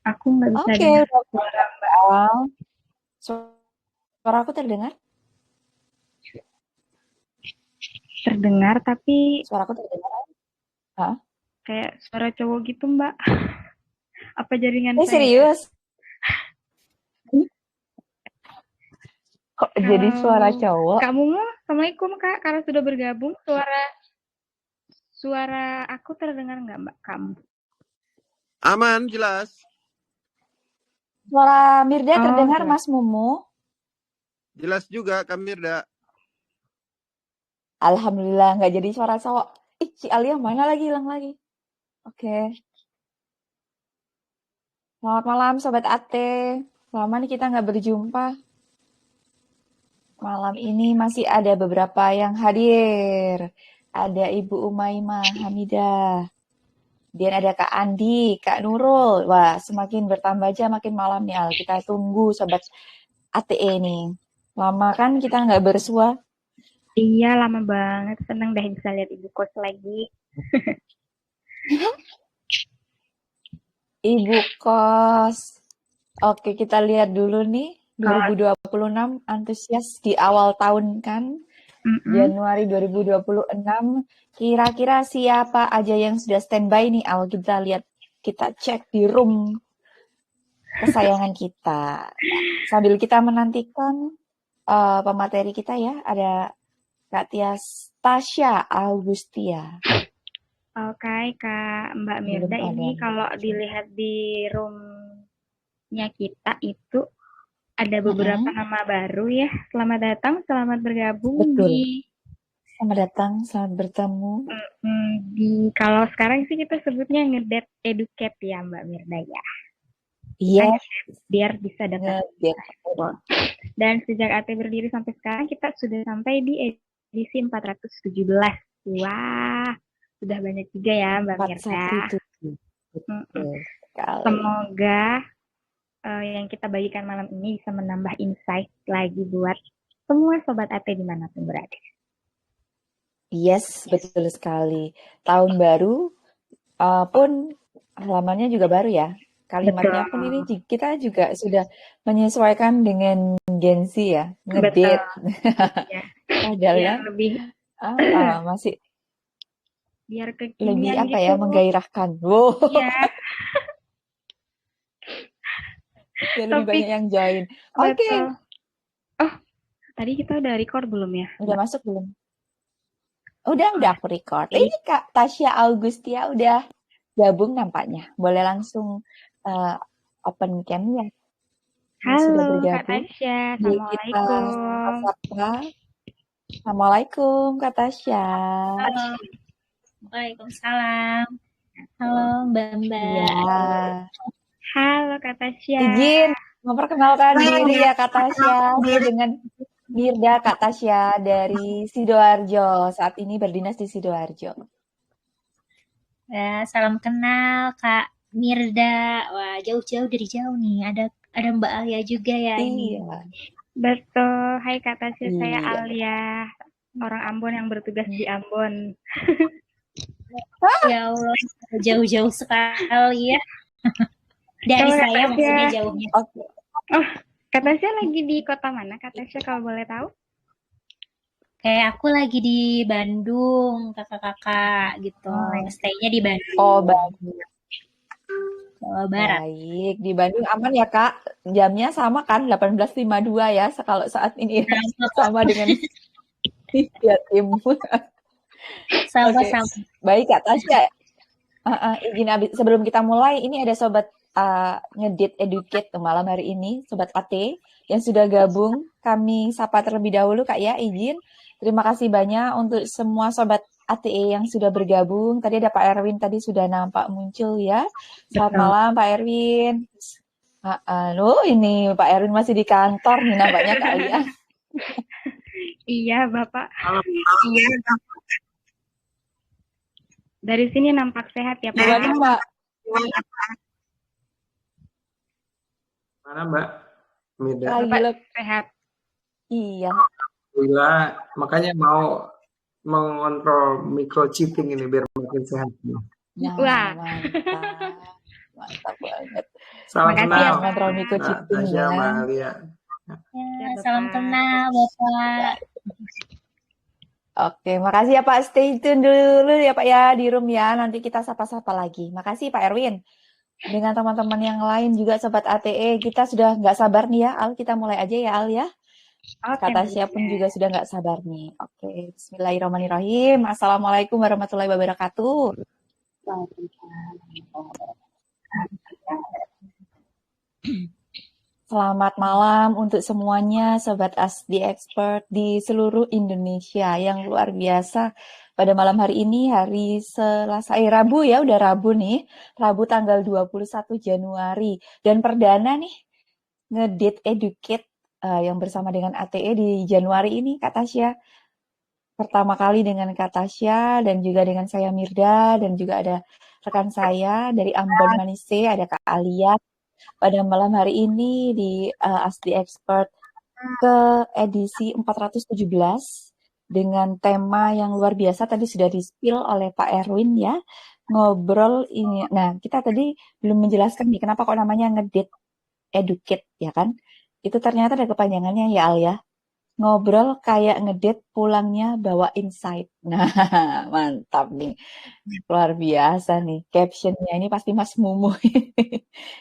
Aku nggak bisa Oke, dengar udah suara Mbak. awal. Suara aku terdengar? Terdengar tapi Suara aku terdengar? Hah? kayak suara cowok gitu Mbak. Apa jaringan saya? Serius? Kok jadi suara Kalau cowok? Kak Mumu, Assalamualaikum Kak. Karena sudah bergabung, suara suara aku terdengar nggak Mbak kamu? Aman, jelas. Suara Mirda Oh, terdengar, jelas. Mas Mumu? Jelas juga, Kak Mirda. Alhamdulillah, nggak jadi suara cowok. Ih, si Alia mana lagi? Hilang lagi. Oke. Selamat malam, Sobat Ate. Lama nih kita nggak berjumpa. Malam ini masih ada beberapa yang hadir. Ada Ibu Umaymah Hamidah. Dan ada Kak Andi, Kak Nurul. Wah, semakin bertambah aja makin malam nih, Al. Kita tunggu Sobat ATE nih. Lama kan kita nggak bersua. Iya, lama banget. Seneng deh bisa lihat Ibu Kos lagi. Ibu Kos. Oke, kita lihat dulu nih. 2026 antusias di awal tahun kan. Januari 2026. Kira-kira siapa aja yang sudah standby nih, Al? Kita lihat, kita cek di room kesayangan kita. Nah, sambil kita menantikan pemateri kita ya, ada Kak Tias Tasya Augustia. Oke, Kak Mbak Belum Mirda, ada. ini kalau dilihat di roomnya kita itu ada beberapa nama baru ya. Selamat datang, selamat bergabung Betul. di Selamat datang, selamat bertemu. kalau sekarang sih kita sebutnya ngedet educate ya Mbak Mirda ya. Iya. Biar bisa dapat. Ngedet. Dan sejak AT berdiri sampai sekarang kita sudah sampai di edisi 417. Wah, sudah banyak juga ya Mbak Mirda. 417. Betul sekali. Semoga yang kita bagikan malam ini bisa menambah insight lagi buat semua sobat AT dimanapun berada. Yes, betul sekali. Tahun baru pun halamannya juga baru ya. Kalimatnya pun ini kita juga sudah menyesuaikan dengan Gen Z ya. Ngedate. Ya. Padahal ya lebih masih biar lebih kekinian apa gitu. ya, menggairahkan. Wow. Iya. Biar lebih banyak yang join. Oke. Oh, tadi kita udah record belum ya? Udah masuk belum? Udah aku record. Ini Kak Tasya Augustia udah gabung nampaknya. Boleh langsung open cam ya. Halo Kak Tasya, Assalamualaikum. Assalamualaikum Kak Tasya. Halo. Waalaikumsalam. Halo Mbak. Iya. Halo Kak Tasya. Izin memperkenalkan diri ya Kak Tasya. Saya dengan Mirda Kak Tasya dari Sidoarjo. Saat ini berdinas di Sidoarjo. Ya, salam kenal Kak Mirda. Wah, jauh-jauh dari jauh nih. Ada Mbak Alia juga ya ini. Betul. Hai Kak Tasya, saya Alia. Orang Ambon yang bertugas di Ambon. Ya Allah, jauh-jauh sekali ya. Dari saya maksudnya jauhnya. Oh, Kak Tasya lagi di kota mana Kak Tasya kalau boleh tahu? Kayak aku lagi di Bandung, kakak-kakak gitu. Stay-nya di Bandung. Oh, Bandung. Jawa Barat. Baik, di Bandung aman ya Kak? Jamnya sama kan 18.52 ya kalau saat ini ya? Sama dengan India Timur. Sama-sama. Baik Kak Tasya. Izin sebelum kita mulai, ini ada sobat ngedit educate malam hari ini, sobat AT yang sudah gabung. Kami sapa terlebih dahulu Kak ya, izin. Terima kasih banyak untuk semua sobat ATE yang sudah bergabung. Tadi ada Pak Erwin, tadi sudah nampak muncul ya. Selamat malam Pak Erwin. Ini Pak Erwin masih di kantor nih nampaknya Kak Alia. Iya Bapak. Iya. Dari sini nampak sehat ya Pak. Gimana Mbak? Mana Mbak? Lagi sehat. Iya. Alhamdulillah, makanya mau mengontrol microchipping ini biar makin sehat. Nah, Wah. mantap. Mantap banget. Salam Makasih kenal. ya, Kontrol Pak. microchipping Tasya, ya. Mbak Alia. Ya, Bapak. salam kenal Bapak. Oke, makasih ya Pak. Stay tune dulu ya Pak ya di room ya. Nanti kita sapa-sapa lagi. Makasih Pak Erwin. Dengan teman-teman yang lain juga Sobat ATE, kita sudah nggak sabar nih ya Al. Kita mulai aja ya Al ya. Oke, Kata Mbak siapun Mirda. juga sudah nggak sabar nih. Oke, bismillahirrahmanirrahim. Assalamualaikum warahmatullahi wabarakatuh. Selamat malam untuk semuanya Sobat ASDI Expert di seluruh Indonesia yang luar biasa. Pada malam hari ini, hari Selasa, Rabu ya, udah Rabu nih. Rabu tanggal 21 Januari. Dan perdana nih, ngedate educate yang bersama dengan ATE di Januari ini, Kak Tasya. Pertama kali dengan Kak Tasya dan juga dengan saya Mirda dan juga ada rekan saya dari Ambon Manise, ada Kak Alia. Pada malam hari ini di ASDI Expert ke edisi 417 dengan tema yang luar biasa tadi sudah di-spill oleh Pak Erwin ya. Ngobrol ini. Nah, kita tadi belum menjelaskan nih kenapa kok namanya ngedate educate ya kan. Itu ternyata ada kepanjangannya ya Al ya. Ngobrol kayak ngedate pulangnya bawa insight. Nah, mantap nih. Luar biasa nih. Captionnya ini pasti Mas Mumu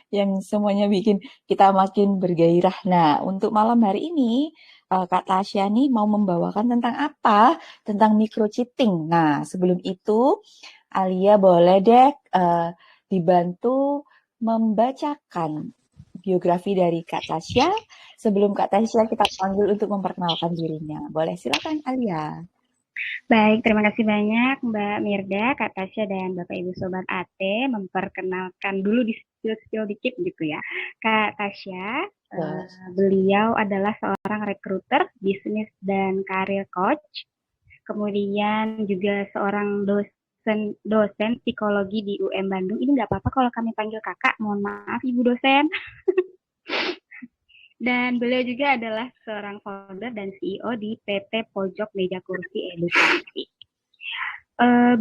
yang semuanya bikin kita makin bergairah. Nah, untuk malam hari ini, Kak Tasya nih mau membawakan tentang apa? Tentang microchipping. Nah, sebelum itu, Alia boleh deh dibantu membacakan biografi dari Kak Tasya. Sebelum Kak Tasya kita panggil untuk memperkenalkan dirinya. Boleh, silakan Alia. Baik, terima kasih banyak Mbak Mirda, Kak Tasya, dan Bapak Ibu Sobat AT memperkenalkan dulu di spill dikit gitu ya. Kak Tasya, beliau adalah seorang rekruter, bisnis dan karir coach, kemudian juga seorang dosen psikologi di UM Bandung. Ini nggak apa-apa kalau kami panggil kakak, mohon maaf Ibu dosen. Dan beliau juga adalah seorang founder dan CEO di PT Pojok Meja Kursi Edukasi.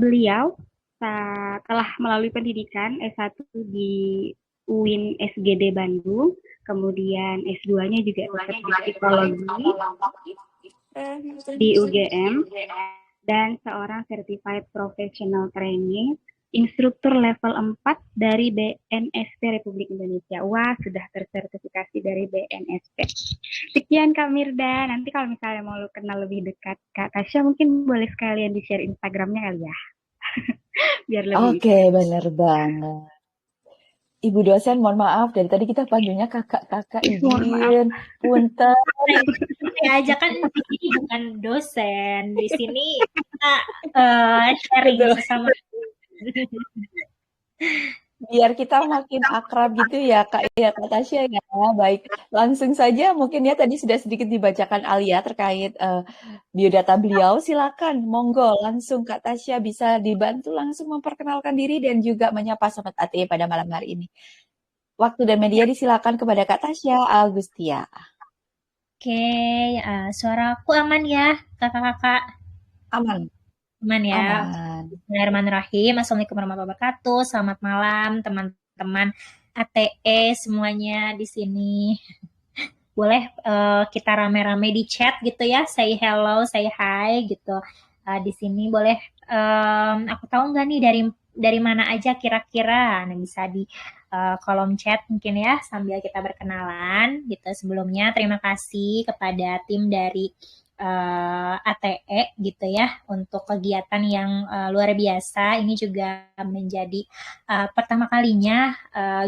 Beliau telah melalui pendidikan S1 di UIN SGD Bandung, kemudian S2-nya juga psikologi di UGM, dan seorang Certified Professional Training instruktur level 4 dari BNSP Republik Indonesia. Wah, sudah tersertifikasi dari BNSP. Sekian Kak Mirda. Nanti kalau misalnya mau kenal lebih dekat Kak Tasya, mungkin boleh sekalian di-share Instagramnya kali ya. Biar lebih. Oke, benar banget. Ibu dosen, mohon maaf. Dari tadi kita panggilnya kakak-kakak, izin. Punten. Saya aja kan di sini bukan dosen. Di sini kita sharing bersama. Biar kita makin akrab gitu ya Kak Tasya ya. Baik, langsung saja mungkin ya tadi sudah sedikit dibacakan Alia terkait biodata beliau. Silakan, monggo langsung Kak Tasya bisa dibantu langsung memperkenalkan diri dan juga menyapa Sobat ATE pada malam hari ini. Waktu dan media disilakan kepada Kak Tasya Agustia. Oke, suara aku aman ya kakak-kakak? Aman. Aman ya. Aman. Bismillahirrahmanirrahim. Assalamualaikum warahmatullahi wabarakatuh. Selamat malam teman-teman ATE semuanya di sini. Boleh kita rame-rame di chat gitu ya. Say hello, say hi gitu. Di sini boleh. Aku tahu nggak nih dari mana aja kira-kira. Nah, bisa di kolom chat mungkin ya sambil kita berkenalan gitu. Sebelumnya terima kasih kepada tim dari ATE gitu ya untuk kegiatan yang luar biasa. Ini juga menjadi pertama kalinya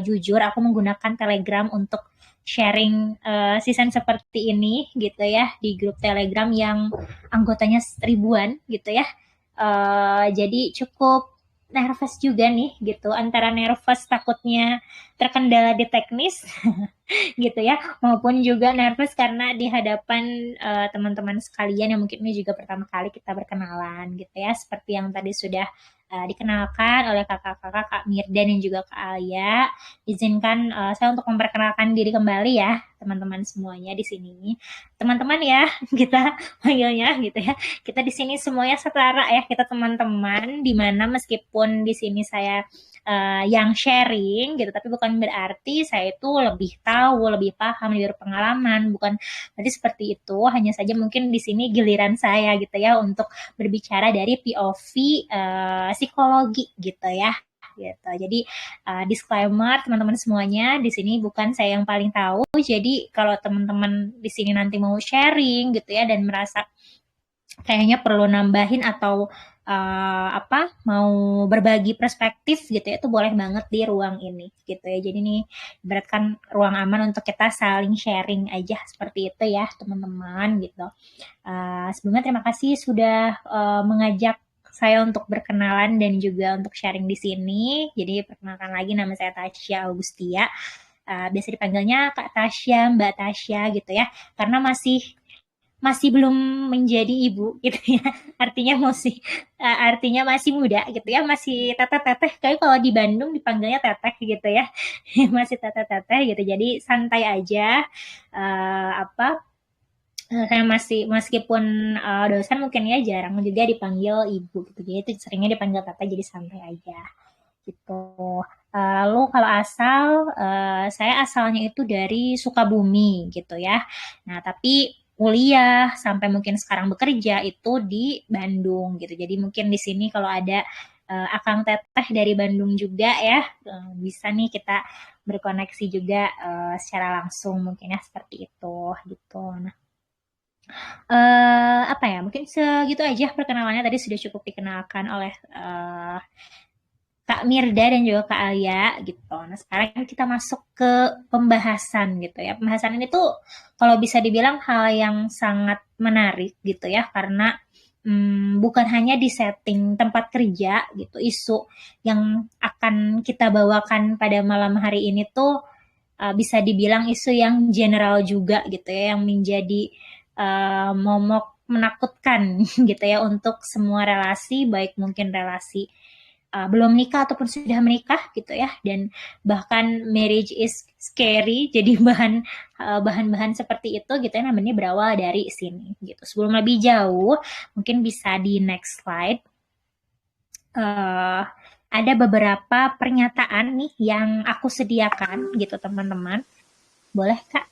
jujur aku menggunakan Telegram untuk sharing season seperti ini gitu ya di grup Telegram yang anggotanya ribuan gitu ya. Jadi cukup nervous juga nih gitu, antara nervous takutnya terkendala di teknis gitu ya, maupun juga nervous karena di hadapan teman-teman sekalian yang mungkin ini juga pertama kali kita berkenalan gitu ya, seperti yang tadi sudah dikenalkan oleh kakak-kakak Kak Mirda dan juga Kak Alia. Izinkan saya untuk memperkenalkan diri kembali ya, teman-teman semuanya di sini. Teman-teman ya, kita panggilnya gitu ya. Kita di sini semuanya setara ya, kita teman-teman, di mana meskipun di sini saya yang sharing gitu, tapi bukan berarti saya itu lebih tahu, lebih paham, lebih berpengalaman, bukan berarti seperti itu. Hanya saja mungkin di sini giliran saya gitu ya untuk berbicara dari POV psikologi gitu ya. Gitu. Jadi disclaimer teman-teman semuanya, di sini bukan saya yang paling tahu. Jadi kalau teman-teman di sini nanti mau sharing gitu ya dan merasa kayaknya perlu nambahin atau mau berbagi perspektif gitu ya, itu boleh banget di ruang ini gitu ya. Jadi ini ibaratkan ruang aman untuk kita saling sharing aja seperti itu ya teman-teman gitu. Sebelumnya terima kasih sudah mengajak saya untuk berkenalan dan juga untuk sharing di sini. Jadi perkenalkan lagi, nama saya Tasya Augustia. Biasa dipanggilnya Kak Tasya, Mbak Tasya gitu ya. Karena masih belum menjadi ibu gitu ya, artinya masih muda gitu ya, masih teteh-teteh. Kayak kalau di Bandung dipanggilnya teteh gitu ya. Masih teteh-teteh gitu, jadi santai aja. Saya masih, meskipun dosen mungkin ya jarang juga dipanggil ibu gitu, jadi itu seringnya dipanggil teteh, jadi santai aja gitu. Lalu kalau asal, saya asalnya itu dari Sukabumi gitu ya. Nah tapi kuliah sampai mungkin sekarang bekerja itu di Bandung gitu. Jadi mungkin di sini kalau ada akang teteh dari Bandung juga ya, bisa nih kita berkoneksi juga secara langsung mungkin ya, seperti itu gitu. Nah, mungkin segitu aja perkenalannya, tadi sudah cukup dikenalkan oleh Kak Mirda dan juga Kak Alia gitu. Nah sekarang kita masuk ke pembahasan gitu ya. Pembahasan ini tuh kalau bisa dibilang hal yang sangat menarik gitu ya, karena bukan hanya di setting tempat kerja gitu. Isu yang akan kita bawakan pada malam hari ini tuh bisa dibilang isu yang general juga gitu ya, yang menjadi momok menakutkan gitu ya untuk semua relasi, baik mungkin relasi belum nikah ataupun sudah menikah gitu ya, dan bahkan marriage is scary, jadi bahan-bahan seperti itu gitu ya, namanya berawal dari sini gitu. Sebelum lebih jauh, mungkin bisa di next slide. Ada beberapa pernyataan nih yang aku sediakan gitu teman-teman. Boleh Kak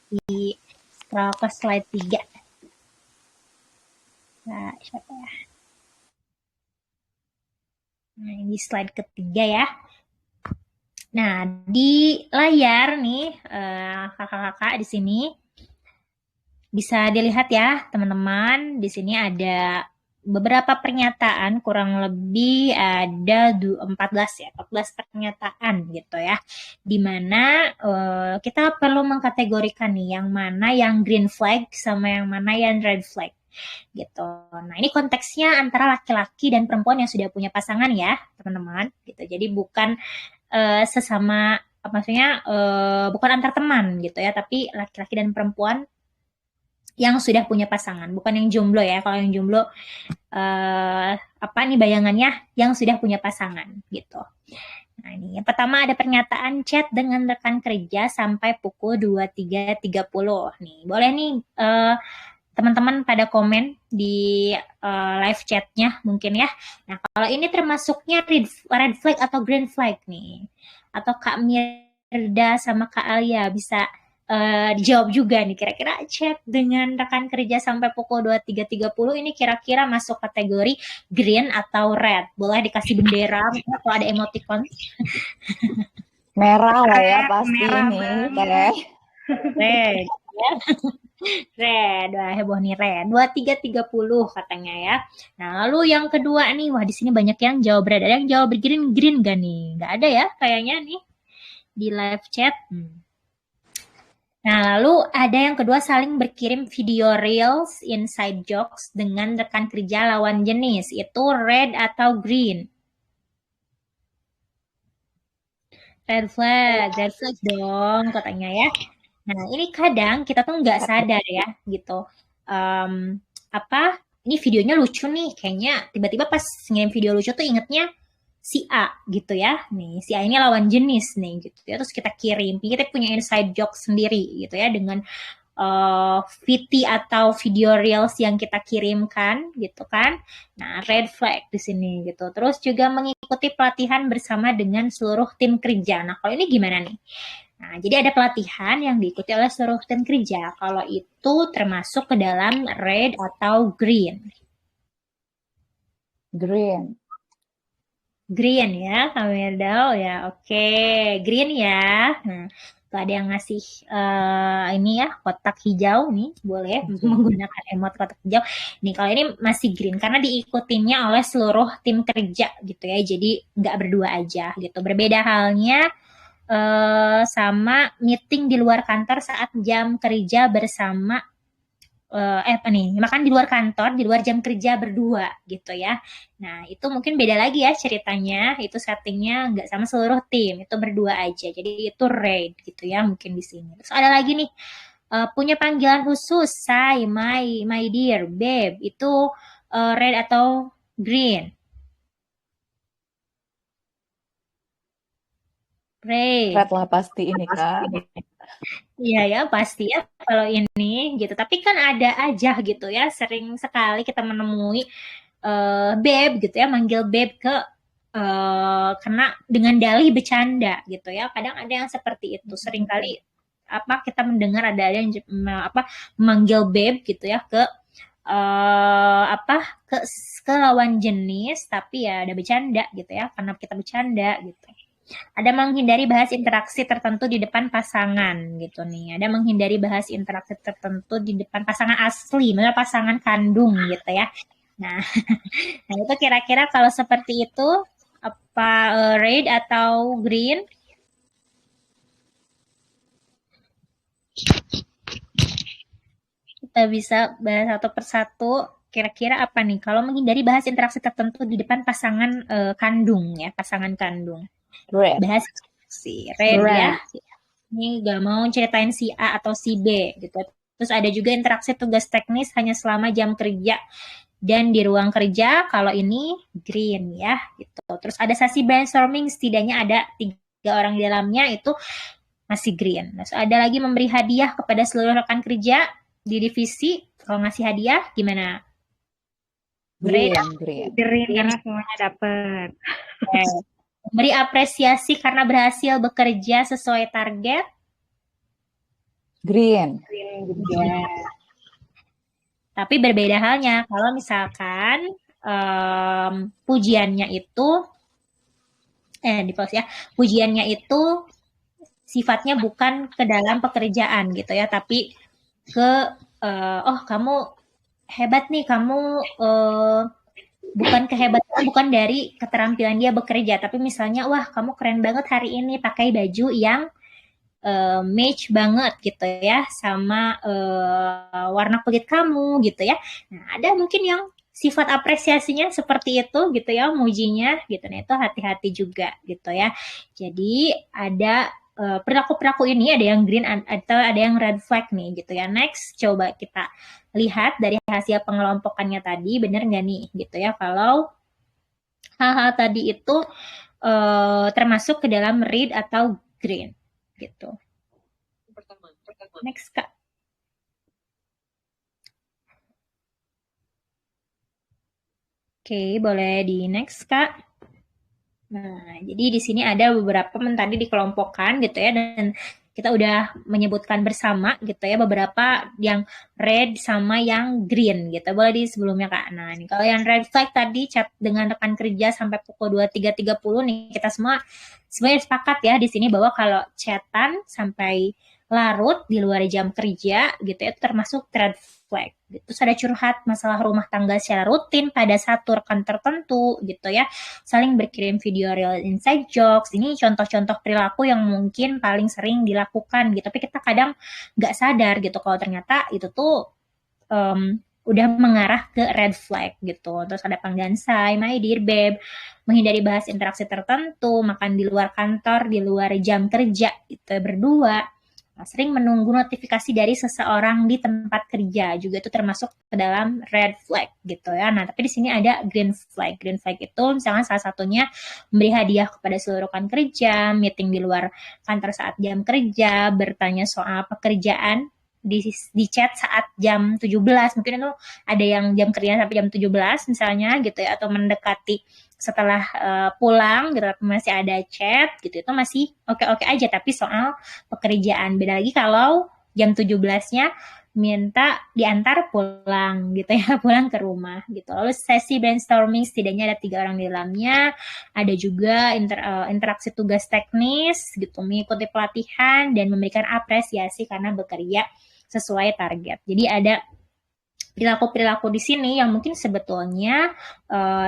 di scroll ke slide 3. Nah, siapa ya? Nah, ini slide ketiga ya. Nah, di layar nih kakak-kakak di sini bisa dilihat ya, teman-teman. Di sini ada beberapa pernyataan, kurang lebih ada 14 pernyataan gitu ya. Dimana kita perlu mengkategorikan nih yang mana yang green flag sama yang mana yang red flag gitu. Nah ini konteksnya antara laki-laki dan perempuan yang sudah punya pasangan ya teman-teman gitu. Jadi bukan sesama, maksudnya bukan antar teman gitu ya, tapi laki-laki dan perempuan yang sudah punya pasangan, bukan yang jomblo ya. Kalau yang jomblo bayangannya yang sudah punya pasangan gitu. Nah ini yang pertama ada pernyataan chat dengan rekan kerja sampai pukul 23.30 nih. Boleh nih teman-teman pada komen di live chatnya mungkin ya. Nah kalau ini termasuknya red flag atau green flag nih, atau Kak Mirda sama Kak Alia bisa dijawab juga nih, kira-kira chat dengan rekan kerja sampai pukul 23.30 ini kira-kira masuk kategori green atau red? Boleh dikasih bendera atau ada emoticon. Merah lah ya pasti merah ini banget. Red ya. Red, wah heboh nih red. 23.30 katanya ya. Nah, lalu yang kedua nih, wah di sini banyak yang jawab red. Ada yang jawab green gak nih? Gak ada ya kayaknya nih di live chat. Nah, lalu ada yang kedua, saling berkirim video reels inside jokes dengan rekan kerja lawan jenis. Itu red atau green? Red flag dong katanya ya. Nah, ini kadang kita tuh nggak sadar ya gitu. ini videonya lucu nih, kayaknya tiba-tiba pas ngirim video lucu tuh ingetnya si A gitu ya. Nih, si A ini lawan jenis nih gitu ya. Terus kita kirim, kita punya inside joke sendiri gitu ya dengan VT atau video reels yang kita kirimkan gitu kan. Nah, red flag di sini gitu. Terus juga mengikuti pelatihan bersama dengan seluruh tim kerja. Nah, kalau ini gimana nih? Nah, jadi ada pelatihan yang diikuti oleh seluruh tim kerja. Kalau itu termasuk ke dalam red atau green. Green. Green ya, Kamerdal ya. Oke, green ya. Nah, tuh ada yang ngasih ini ya, kotak hijau nih, boleh menggunakan emot kotak hijau. Nih, kalau ini masih green karena diikutinya oleh seluruh tim kerja gitu ya. Jadi nggak berdua aja gitu. Berbeda halnya sama meeting di luar kantor saat jam kerja bersama makan di luar kantor, di luar jam kerja berdua gitu ya. Nah, itu mungkin beda lagi ya ceritanya, itu settingnya nggak sama seluruh tim, itu berdua aja. Jadi itu raid gitu ya mungkin di sini. Terus ada lagi nih, punya panggilan khusus, say, my dear, babe, itu red atau green? Red. Red lah pasti ini Kak. Iya ya, pasti ya kalau ini gitu. Tapi kan ada aja gitu ya, sering sekali kita menemui babe gitu ya, manggil babe ke karena dengan dalih bercanda gitu ya. Kadang ada yang seperti itu. Sering kali kita mendengar ada yang manggil babe gitu ya ke ke lawan jenis, tapi ya ada bercanda gitu ya, karena kita bercanda gitu. Ada menghindari bahas interaksi tertentu di depan pasangan gitu nih. Ada menghindari bahas interaksi tertentu di depan pasangan asli, misalnya pasangan kandung gitu ya. Nah, nah itu kira-kira kalau seperti itu apa red atau green? Kita bisa bahas satu persatu. Kira-kira apa nih? Kalau menghindari bahas interaksi tertentu di depan pasangan kandung ya, pasangan kandung. Red. Bahas si red ya. Ini gak mau ceritain si A atau si B gitu. Terus ada juga interaksi tugas teknis hanya selama jam kerja dan di ruang kerja. Kalau ini green ya gitu. Terus ada sesi brainstorming, setidaknya ada 3 orang di dalamnya, itu masih green. Terus ada lagi memberi hadiah kepada seluruh rekan kerja di divisi. Kalau ngasih hadiah gimana? Green. Green karena semuanya dapet. Beri apresiasi karena berhasil bekerja sesuai target. Green. Ya. Tapi berbeda halnya kalau misalkan pujiannya itu di pause ya. Pujiannya itu sifatnya bukan ke dalam pekerjaan gitu ya, tapi ke kamu hebat nih, kamu bukan dari keterampilan dia bekerja, tapi misalnya wah kamu keren banget hari ini pakai baju yang match banget gitu ya sama warna kulit kamu gitu ya. Nah, ada mungkin yang sifat apresiasinya seperti itu gitu ya, mujinya gitu. Nah, itu hati-hati juga gitu ya. Jadi ada perilaku-perilaku ini ada yang green atau ada yang red flag nih gitu ya. Next, coba kita lihat dari hasil pengelompokannya tadi, benar nggak nih gitu ya, kalau hal-hal tadi itu termasuk ke dalam red atau green gitu. Next Kak. Oke, boleh di next Kak. Nah, jadi di sini ada beberapa tadi dikelompokkan gitu ya, dan kita udah menyebutkan bersama gitu ya beberapa yang red sama yang green gitu. Boleh di sebelumnya Kak. Nah, ini kalau yang red flag tadi chat dengan rekan kerja sampai pukul 23.30 nih, kita semua sebenarnya sepakat ya di sini bahwa kalau chatan sampai larut di luar jam kerja gitu ya, itu termasuk red flag. Terus ada curhat masalah rumah tangga secara rutin pada satu rekan tertentu gitu ya, saling berkirim video real inside jokes. Ini contoh-contoh perilaku yang mungkin paling sering dilakukan gitu, tapi kita kadang nggak sadar gitu kalau ternyata itu tuh udah mengarah ke red flag gitu. Terus ada panggilan say, my dear babe, menghindari bahas interaksi tertentu, makan di luar kantor, di luar jam kerja itu berdua. sering menunggu notifikasi dari seseorang di tempat kerja, juga itu termasuk ke dalam red flag gitu ya. Nah, tapi di sini ada green flag. Green flag itu misalnya salah satunya memberi hadiah kepada seluruh rekan kerja, meeting di luar kantor saat jam kerja, bertanya soal pekerjaan di chat saat jam 17. Mungkin itu ada yang jam kerja sampai jam 17 misalnya gitu ya, atau mendekati setelah pulang gitu masih ada chat gitu, itu masih oke-oke aja. Tapi soal pekerjaan beda lagi kalau jam 17-nya minta diantar pulang gitu ya, pulang ke rumah gitu. Lalu sesi brainstorming setidaknya ada 3 orang di dalamnya. Ada juga interaksi tugas teknis gitu, mengikuti pelatihan dan memberikan apresiasi karena bekerja sesuai target. Jadi ada perilaku-perilaku di sini yang mungkin sebetulnya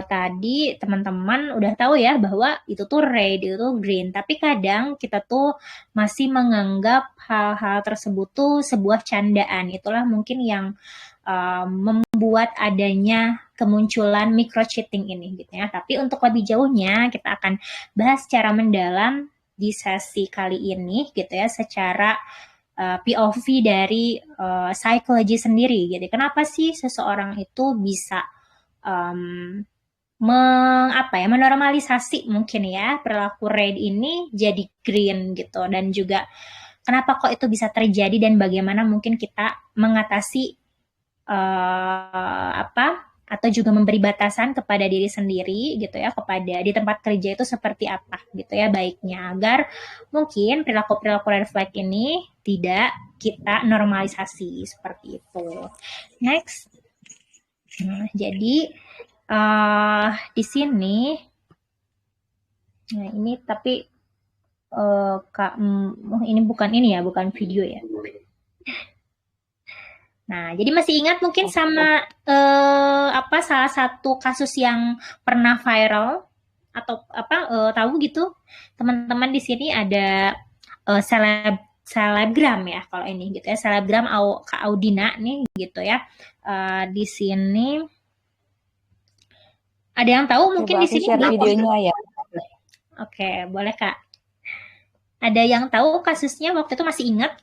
tadi teman-teman udah tahu ya bahwa itu tuh red, itu tuh green. Tapi kadang kita tuh masih menganggap hal-hal tersebut tuh sebuah candaan. Itulah mungkin yang membuat adanya kemunculan micro cheating ini gitu ya. Tapi untuk lebih jauhnya kita akan bahas secara mendalam di sesi kali ini gitu ya, secara POV dari psikologi sendiri gitu. Kenapa sih seseorang itu bisa menormalisasi mungkin ya perilaku red ini jadi green gitu, dan juga kenapa kok itu bisa terjadi dan bagaimana mungkin kita mengatasi atau juga memberi batasan kepada diri sendiri gitu ya, kepada di tempat kerja itu seperti apa gitu ya baiknya, agar mungkin perilaku-perilaku red flag ini tidak kita normalisasi seperti itu. Next. Nah, jadi di sini, nah ini tapi ini bukan video ya. Nah, jadi masih ingat mungkin sama salah satu kasus yang pernah viral atau tahu gitu teman-teman? Di sini ada selebgram ya kalau ini gitu ya, selebgram Kak Audina nih gitu ya. Di sini ada yang tahu mungkin? Coba di sini share videonya ya. Oke, boleh Kak. Ada yang tahu kasusnya waktu itu, masih ingat?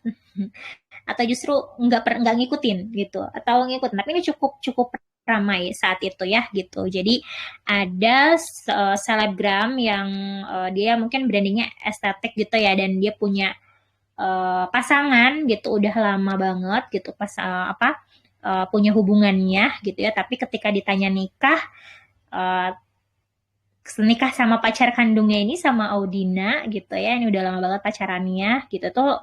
Atau justru nggak ngikutin gitu, atau ngikutin tapi ini cukup ramai saat itu ya gitu. Jadi ada selebgram yang dia mungkin brandingnya estetik gitu ya, dan dia punya pasangan gitu udah lama banget gitu, punya hubungannya gitu ya. Tapi ketika ditanya nikah sama pacar kandungnya ini, sama Audina gitu ya, ini udah lama banget pacarannya gitu tuh,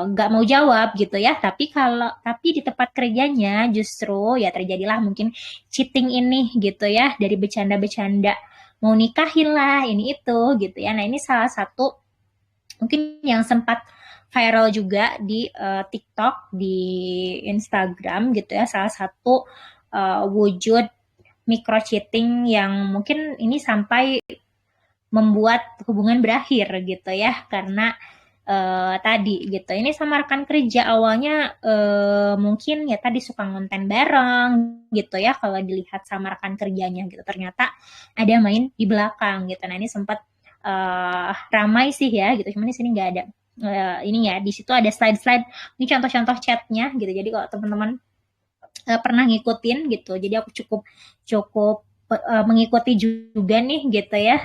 nggak mau jawab gitu ya. Tapi di tempat kerjanya justru ya terjadilah mungkin cheating ini gitu ya, dari bercanda-bercanda mau nikahin lah ini itu gitu ya. Nah, ini salah satu mungkin yang sempat viral juga di TikTok, di Instagram gitu ya, salah satu wujud micro cheating yang mungkin ini sampai membuat hubungan berakhir gitu ya, karena tadi gitu, ini sama rekan kerja awalnya mungkin ya tadi suka ngonten bareng gitu ya, kalau dilihat sama rekan kerjanya gitu, ternyata ada main di belakang gitu. Nah, ini sempat ramai sih ya gitu, cuman di sini nggak ada ini ya, di situ ada slide-slide ini contoh-contoh chatnya gitu. Jadi kalau teman-teman pernah ngikutin gitu, jadi aku cukup mengikuti juga nih gitu ya,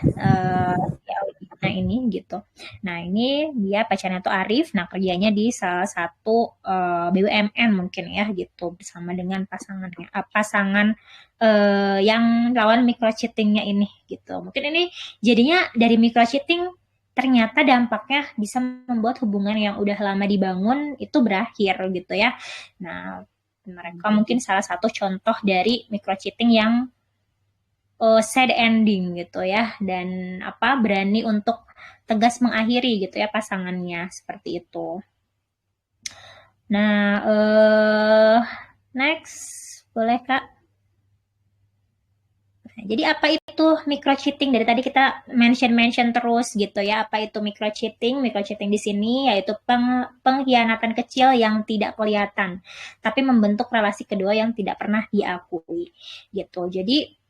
nah ini gitu. Nah, ini dia pacarnya tuh Arif. Nah, kerjanya di salah satu BUMN mungkin ya gitu, bersama dengan pasangan yang lawan micro cheatingnya ini gitu. Mungkin ini jadinya dari micro cheating ternyata dampaknya bisa membuat hubungan yang udah lama dibangun itu berakhir gitu ya. Nah, mereka mungkin salah satu contoh dari micro cheating yang sad ending gitu ya, dan berani untuk tegas mengakhiri gitu ya pasangannya, seperti itu. Nah, next boleh Kak. Nah, jadi apa itu micro cheating? Dari tadi kita mention terus gitu ya, apa itu micro cheating? Micro cheating di sini yaitu pengkhianatan kecil yang tidak kelihatan, tapi membentuk relasi kedua yang tidak pernah diakui gitu. Jadi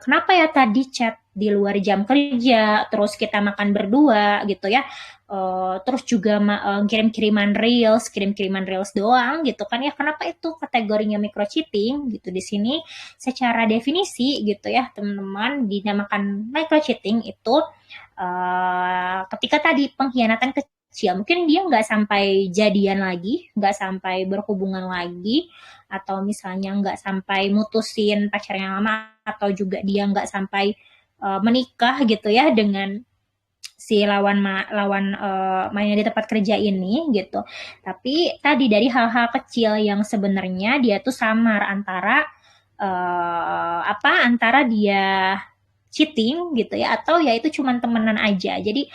kenapa ya tadi chat di luar jam kerja, terus kita makan berdua gitu ya. Terus juga kirim-kiriman reels doang gitu kan ya. Kenapa itu kategorinya micro cheating gitu? Di sini secara definisi gitu ya teman-teman, dinamakan micro cheating itu ketika tadi pengkhianatan kecil, mungkin dia nggak sampai jadian lagi, nggak sampai berhubungan lagi, atau misalnya nggak sampai mutusin pacarnya lama, atau juga dia nggak sampai menikah gitu ya dengan si lawan mainnya di tempat kerja ini gitu. Tapi tadi dari hal-hal kecil yang sebenarnya dia tuh samar antara antara dia cheating gitu ya, atau ya itu cuma temenan aja. Jadi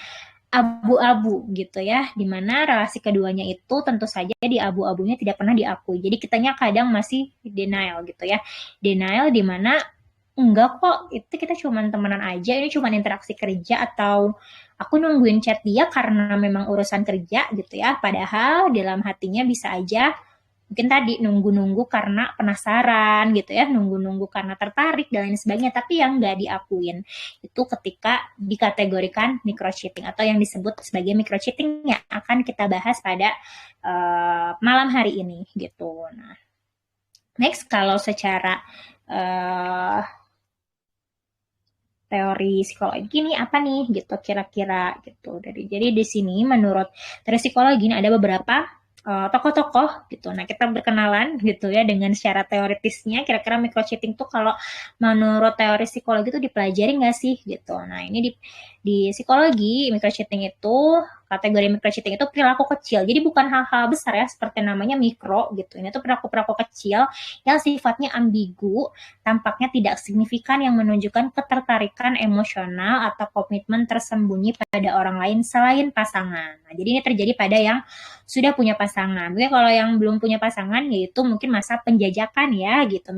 abu-abu gitu ya, dimana relasi keduanya itu tentu saja di abu-abunya tidak pernah diakui. Jadi kitanya kadang masih denial gitu ya, denial dimana enggak kok, itu kita cuma temenan aja, ini cuma interaksi kerja, atau aku nungguin chat dia karena memang urusan kerja gitu ya, padahal dalam hatinya bisa aja mungkin tadi nunggu-nunggu karena penasaran gitu ya, nunggu-nunggu karena tertarik dan lain sebagainya, tapi yang nggak diakuin itu ketika dikategorikan micro cheating, atau yang disebut sebagai micro cheating yang akan kita bahas pada malam hari ini gitu. Nah, next, kalau secara teori psikologi ini apa nih gitu kira-kira gitu. Jadi di sini menurut teori psikologi ini ada beberapa tokoh-tokoh gitu. Nah, kita berkenalan gitu ya dengan secara teoritisnya, kira-kira micro cheating tuh kalau menurut teori psikologi itu dipelajari nggak sih gitu. Nah, ini di psikologi micro cheating itu, kategori micro cheating itu perilaku kecil. Jadi bukan hal-hal besar ya, seperti namanya mikro gitu. Ini tuh perilaku-perilaku kecil yang sifatnya ambigu, tampaknya tidak signifikan, yang menunjukkan ketertarikan emosional atau komitmen tersembunyi pada orang lain selain pasangan. Nah, jadi ini terjadi pada yang sudah punya pasangan. Mungkin kalau yang belum punya pasangan, yaitu mungkin masa penjajakan ya gitu,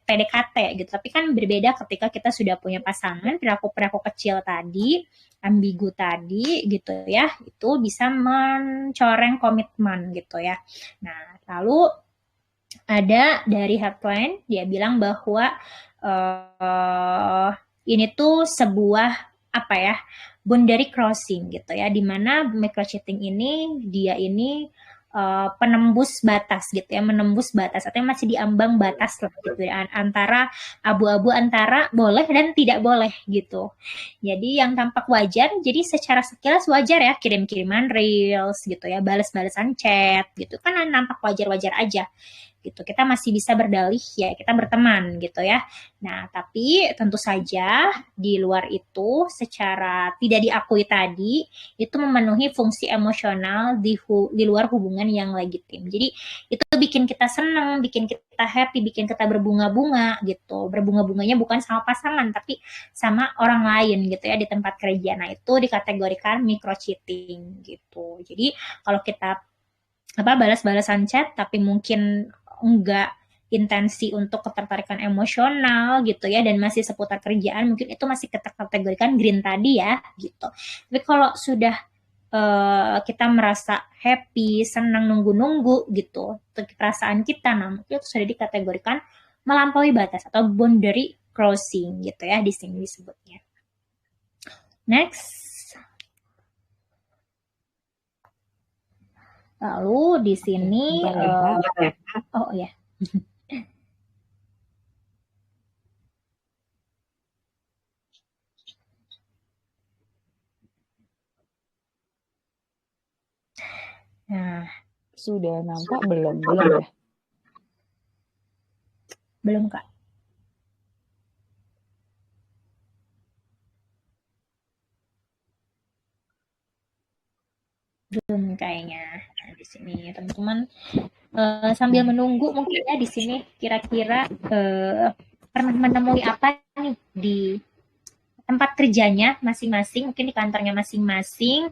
PDKT gitu. Tapi kan berbeda ketika kita sudah punya pasangan, perilaku-perilaku kecil tadi, ambigu tadi gitu ya, itu bisa mencoreng komitmen gitu ya. Nah, lalu ada dari headline, dia bilang bahwa ini tuh sebuah boundary crossing gitu ya, dimana micro cheating ini dia ini penembus batas gitu ya, menembus batas, artinya masih diambang batas lah gitu ya, antara abu-abu antara boleh dan tidak boleh gitu. Jadi yang tampak wajar, jadi secara sekilas wajar ya, kirim-kiriman reels gitu ya, balas-balasan chat gitu kan nampak wajar-wajar aja gitu. Kita masih bisa berdalih ya kita berteman gitu ya. Nah, tapi tentu saja di luar itu secara tidak diakui tadi itu memenuhi fungsi emosional di luar hubungan yang legitim. Jadi itu bikin kita senang, bikin kita happy, bikin kita berbunga-bunga gitu. Berbunga-bunganya bukan sama pasangan tapi sama orang lain gitu ya di tempat kerja. Nah, itu dikategorikan micro cheating gitu. Jadi kalau kita balas-balasan chat tapi mungkin enggak intensi untuk ketertarikan emosional gitu ya, dan masih seputar kerjaan, mungkin itu masih kategorikan green tadi ya gitu. Tapi kalau sudah kita merasa happy, senang nunggu-nunggu gitu, perasaan kita, nah mungkin itu sudah dikategorikan melampaui batas atau boundary crossing gitu ya, di sini disebutnya. Next. Lalu di sini oh ya. Nah, sudah nampak belum ya? Belum, Kak. Belum kayaknya. Nah, di sini teman-teman sambil menunggu mungkin ya, di sini kira-kira pernah menemui apa nih di tempat kerjanya masing-masing, mungkin di kantornya masing-masing,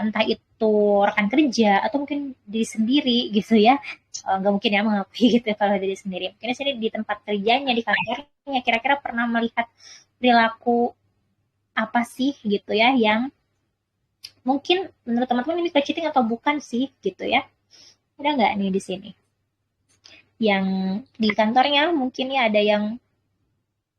entah itu rekan kerja atau mungkin diri sendiri gitu ya, nggak mungkin ya mengakui gitu kalau diri sendiri, mungkin di sini di tempat kerjanya, di kantornya, kira-kira pernah melihat perilaku apa sih gitu ya yang mungkin menurut teman-teman ini cheating atau bukan sih gitu ya. Ada nggak nih di sini yang di kantornya mungkin ya ada yang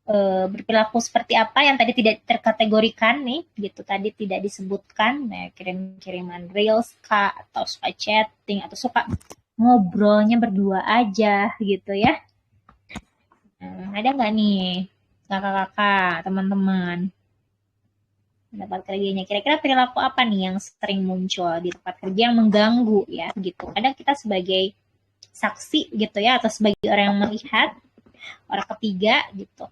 berperilaku seperti apa yang tadi tidak terkategorikan nih, gitu, tadi tidak disebutkan, nah, kirim-kiriman reels kah, atau suka chatting, atau suka ngobrolnya berdua aja gitu ya. Ada nggak nih kakak-kakak, teman-teman, tempat kerjanya kira-kira perilaku apa nih yang sering muncul di tempat kerja yang mengganggu ya gitu. Kadang kita sebagai saksi gitu ya, atau sebagai orang yang melihat, orang ketiga gitu,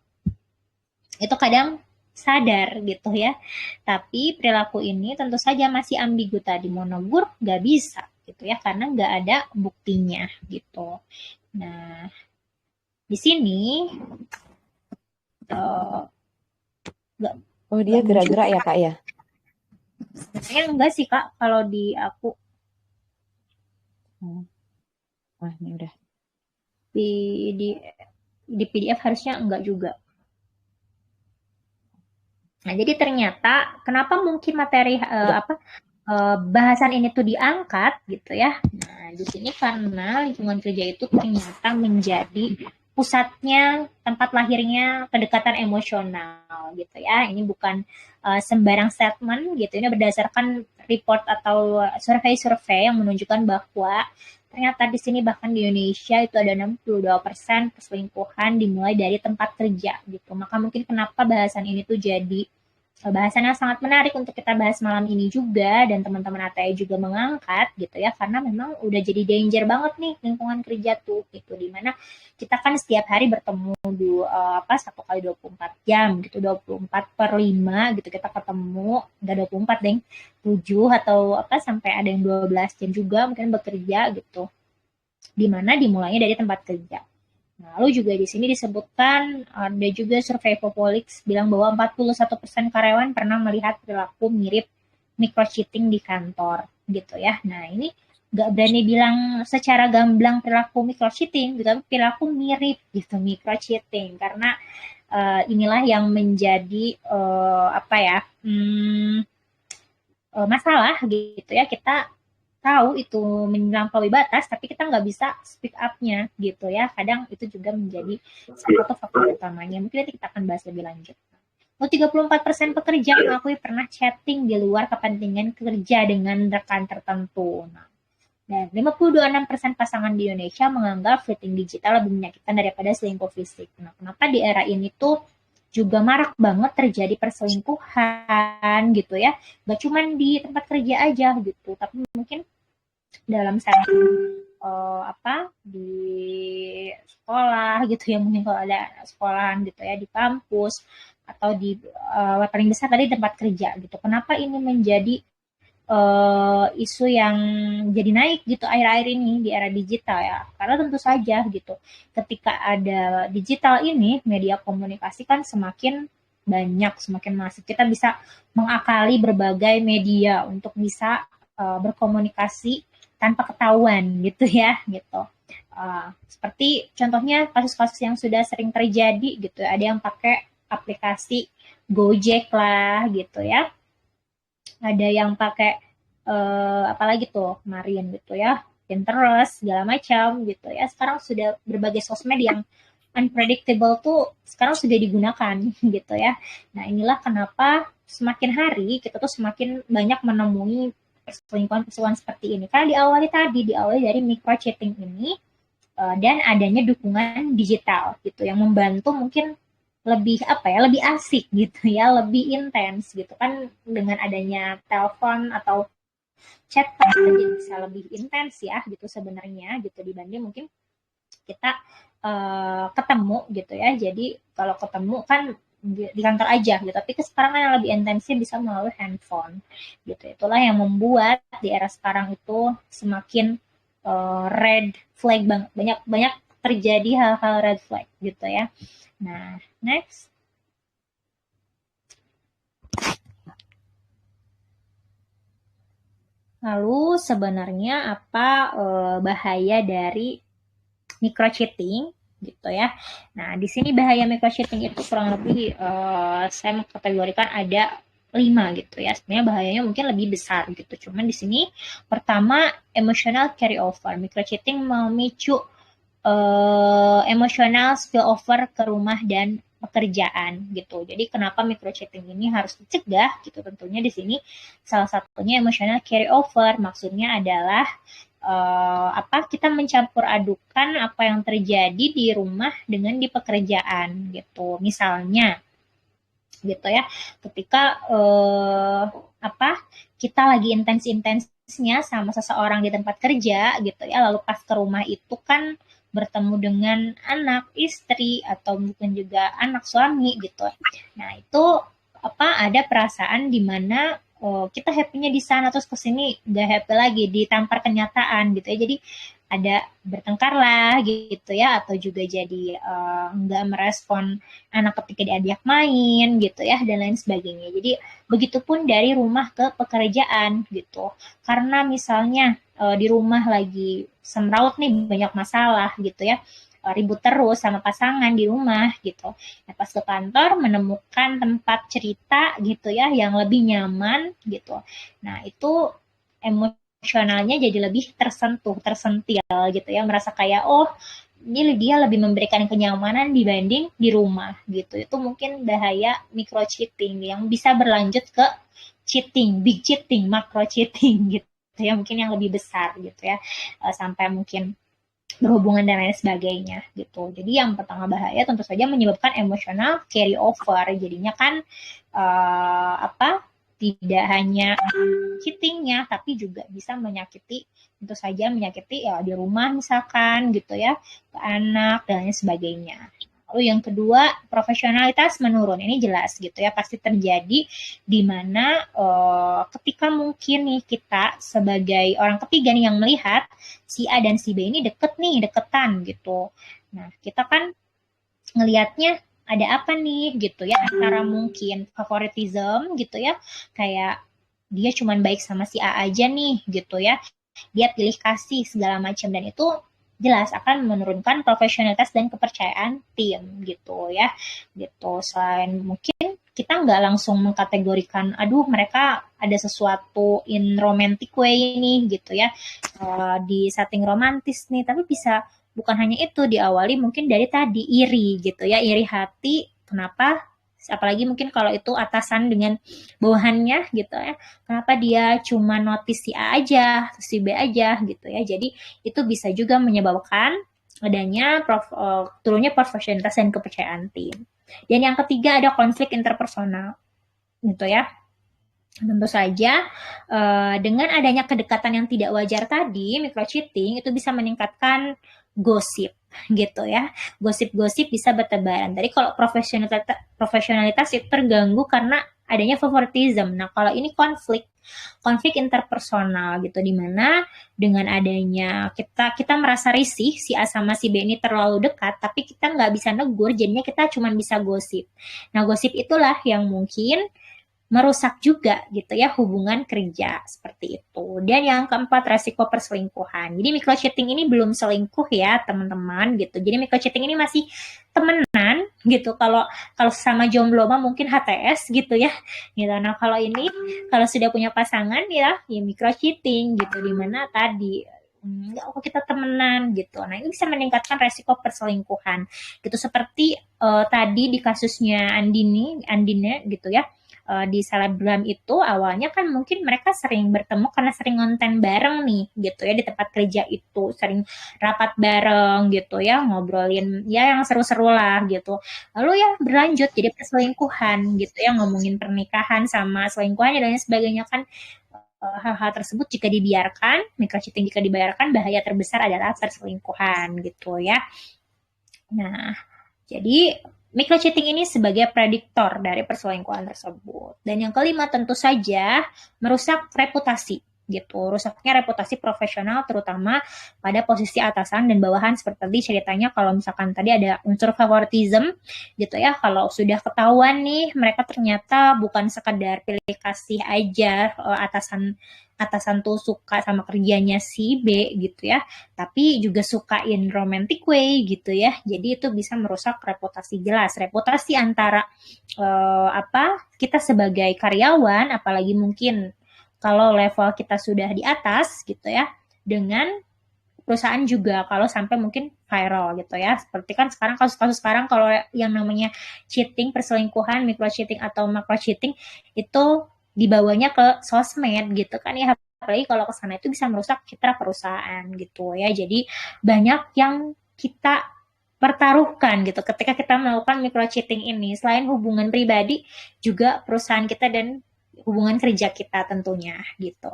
itu kadang sadar gitu ya, tapi perilaku ini tentu saja masih ambigu, tadi mau negur nggak bisa gitu ya, karena nggak ada buktinya gitu. Nah, di sini nggak Oh, dia gerak-gerak ya, Kak, ya? sebenarnya enggak sih, Kak, kalau di aku. Wah, ini udah. Di PDF harusnya enggak juga. Nah, jadi ternyata kenapa mungkin materi bahasan ini tuh diangkat gitu ya. Nah, di sini karena lingkungan kerja itu ternyata menjadi pusatnya, tempat lahirnya kedekatan emosional gitu ya. Ini bukan sembarang statement gitu. Ini berdasarkan report atau survei-survei yang menunjukkan bahwa ternyata di sini bahkan di Indonesia itu ada 62% perselingkuhan dimulai dari tempat kerja gitu. Maka mungkin kenapa bahasan ini tuh jadi bahasan yang sangat menarik untuk kita bahas malam ini juga, dan teman-teman ATE juga mengangkat gitu ya, karena memang udah jadi danger banget nih lingkungan kerja tuh gitu, dimana kita kan setiap hari bertemu di 1 kali 24 jam gitu, 24/5 gitu kita ketemu, nggak 24 deng, 7 atau sampai ada yang 12 jam juga mungkin bekerja gitu, dimana dimulainya dari tempat kerja. Lalu juga di sini disebutkan, ada juga survei Popolix bilang bahwa 41% karyawan pernah melihat perilaku mirip microcheating di kantor gitu ya. Nah, ini nggak berani bilang secara gamblang perilaku microcheating gitu, tapi perilaku mirip gitu microcheating, karena inilah yang menjadi masalah gitu ya. Kita tahu itu melampaui batas, tapi kita nggak bisa speak up-nya gitu ya. Kadang itu juga menjadi salah satu faktor utamanya. Mungkin nanti kita akan bahas lebih lanjut. 34% pekerja mengakui pernah chatting di luar kepentingan kerja dengan rekan tertentu. Nah, dan 56% pasangan di Indonesia menganggap flirting digital lebih menyakitkan daripada selingkuh fisik. Nah, kenapa di era ini tuh juga marak banget terjadi perselingkuhan gitu ya. Gak cuma di tempat kerja aja gitu, tapi mungkin dalam setting di sekolah gitu ya, mungkin kalau ada sekolahan gitu ya, di kampus, atau di paling besar tadi tempat kerja gitu. Kenapa ini menjadi isu yang jadi naik gitu akhir-akhir ini di era digital ya? Karena tentu saja gitu, ketika ada digital ini, media komunikasi kan semakin banyak, semakin masif. Kita bisa mengakali berbagai media untuk bisa berkomunikasi tanpa ketahuan gitu ya gitu. Seperti contohnya kasus-kasus yang sudah sering terjadi gitu, ada yang pakai aplikasi Gojek lah gitu ya, ada yang pakai apalagi tuh kemarin gitu ya, Pinterest segala macam gitu ya. Sekarang sudah berbagai sosmed yang unpredictable tuh sekarang sudah digunakan gitu ya. Nah, inilah kenapa semakin hari kita tuh semakin banyak menemui perselingkuhan seperti ini, karena diawali dari microchatting ini dan adanya dukungan digital gitu yang membantu mungkin lebih lebih asik gitu ya, lebih intens gitu kan, dengan adanya telepon atau chat jadi bisa lebih intens ya gitu sebenarnya gitu, dibanding mungkin kita ketemu gitu ya. Jadi kalau ketemu kan di kantor aja gitu, tapi sekarang kan yang lebih intensif bisa melalui handphone gitu. Itulah yang membuat di era sekarang itu semakin red flag banget, banyak terjadi hal-hal red flag gitu ya. Nah, next. Lalu sebenarnya apa bahaya dari microcheating gitu ya? Nah, di sini bahaya microcheating itu kurang lebih saya mengkategorikan ada 5 gitu ya. Sebenarnya bahayanya mungkin lebih besar gitu. Cuman di sini pertama, emotional carry over. Microcheating memicu emotional spill over ke rumah dan pekerjaan gitu. Jadi kenapa microcheating ini harus dicegah gitu? Tentunya di sini salah satunya emotional carry over. Maksudnya adalah kita mencampur adukan apa yang terjadi di rumah dengan di pekerjaan gitu. Misalnya gitu ya, ketika kita lagi intens-intensnya sama seseorang di tempat kerja gitu ya, lalu pas ke rumah itu kan bertemu dengan anak, istri, atau mungkin juga anak suami gitu. Nah, itu ada perasaan di mana kita happy-nya di sana, terus kesini gak happy lagi, ditampar kenyataan gitu ya. Jadi ada bertengkar lah gitu ya, atau juga jadi nggak merespon anak ketika diajak main gitu ya, dan lain sebagainya. Jadi begitupun dari rumah ke pekerjaan gitu. Karena misalnya di rumah lagi semraut nih, banyak masalah gitu ya, ribut terus sama pasangan di rumah gitu. Nah, pas ke kantor menemukan tempat cerita gitu ya yang lebih nyaman gitu. Nah, itu emosionalnya jadi lebih tersentil gitu ya, merasa kayak ini dia lebih memberikan kenyamanan dibanding di rumah gitu. Itu mungkin bahaya micro cheating yang bisa berlanjut ke cheating, big cheating, macro cheating gitu ya, mungkin yang lebih besar gitu ya, sampai mungkin berhubungan dan lain sebagainya gitu. Jadi yang pertama bahaya tentu saja menyebabkan emosional carry over. Jadinya kan tidak hanya cheatingnya, tapi juga bisa menyakiti, tentu saja menyakiti ya di rumah misalkan gitu ya, ke anak dan lain sebagainya. Lalu yang kedua, profesionalitas menurun. Ini jelas gitu ya, pasti terjadi di mana ketika mungkin nih kita sebagai orang ketiga nih yang melihat si A dan si B ini deketan gitu. Nah, kita kan ngelihatnya ada apa nih gitu ya, antara mungkin favoritism gitu ya, kayak dia cuman baik sama si A aja nih gitu ya, dia pilih kasih segala macam, dan itu jelas akan menurunkan profesionalitas dan kepercayaan tim gitu ya gitu. Selain mungkin kita nggak langsung mengkategorikan mereka ada sesuatu in romantic way nih gitu ya, di setting romantis nih, tapi bisa bukan hanya itu, diawali mungkin dari tadi iri gitu ya, iri hati. Kenapa? Apalagi mungkin kalau itu atasan dengan bawahannya gitu ya, kenapa dia cuma notice si A aja, si B aja gitu ya. Jadi itu bisa juga menyebabkan adanya turunnya profesionalitas dan kepercayaan tim. Dan yang ketiga ada konflik interpersonal gitu ya. Tentu saja dengan adanya kedekatan yang tidak wajar tadi, microcheating itu bisa meningkatkan gosip gitu ya. Gosip-gosip bisa bertebaran. Jadi kalau profesionalitas itu terganggu karena adanya favoritism. Nah, kalau ini konflik interpersonal gitu, dimana dengan adanya kita merasa risih si A sama si B ini terlalu dekat, tapi kita nggak bisa negur, jadinya kita cuma bisa gosip. Nah, gosip itulah yang mungkin merusak juga gitu ya hubungan kerja seperti itu. Dan yang keempat, resiko perselingkuhan. Jadi microcheating ini belum selingkuh ya teman-teman gitu. Jadi microcheating ini masih temenan gitu. Kalau sama jomblo mah mungkin HTS gitu ya. Gitu. Nah, kalau ini kalau sudah punya pasangan ya microcheating gitu, dimana tadi kita temenan gitu. Nah, ini bisa meningkatkan resiko perselingkuhan gitu, seperti tadi di kasusnya Andine gitu ya. Di selebgram itu awalnya kan mungkin mereka sering bertemu karena sering ngonten bareng nih gitu ya, di tempat kerja itu sering rapat bareng gitu ya, ngobrolin ya yang seru-seru lah gitu, lalu ya berlanjut jadi perselingkuhan gitu ya, ngomongin pernikahan sama selingkuhannya dan sebagainya kan. Hal-hal tersebut jika dibiarkan, microcheating jika dibiarkan, bahaya terbesar adalah perselingkuhan gitu ya. Nah, jadi microcheating ini sebagai prediktor dari perselingkuhan tersebut. Dan yang kelima tentu saja merusak reputasi gitu. Rusaknya reputasi profesional terutama pada posisi atasan dan bawahan, seperti tadi ceritanya kalau misalkan tadi ada unsur favoritism gitu ya. Kalau sudah ketahuan nih mereka ternyata bukan sekedar pilih kasih aja, atasan tuh suka sama kerjanya si B gitu ya, tapi juga sukain romantic way gitu ya. Jadi itu bisa merusak reputasi, jelas reputasi antara kita sebagai karyawan, apalagi mungkin kalau level kita sudah di atas gitu ya, dengan perusahaan juga kalau sampai mungkin viral gitu ya. Seperti kan sekarang kasus-kasus sekarang kalau yang namanya cheating, perselingkuhan, micro cheating atau macro cheating itu dibawanya ke sosmed gitu kan ya. Apalagi kalau ke sana itu bisa merusak citra perusahaan gitu ya. Jadi banyak yang kita pertaruhkan gitu ketika kita melakukan micro cheating ini. Selain hubungan pribadi juga perusahaan kita dan hubungan kerja kita tentunya gitu.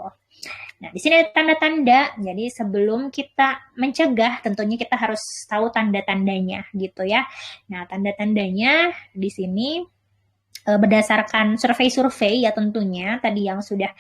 Nah, di sini ada tanda-tanda. Jadi sebelum kita mencegah, tentunya kita harus tahu tanda-tandanya gitu ya. Nah, tanda-tandanya di sini berdasarkan survei-survei ya tentunya tadi yang sudah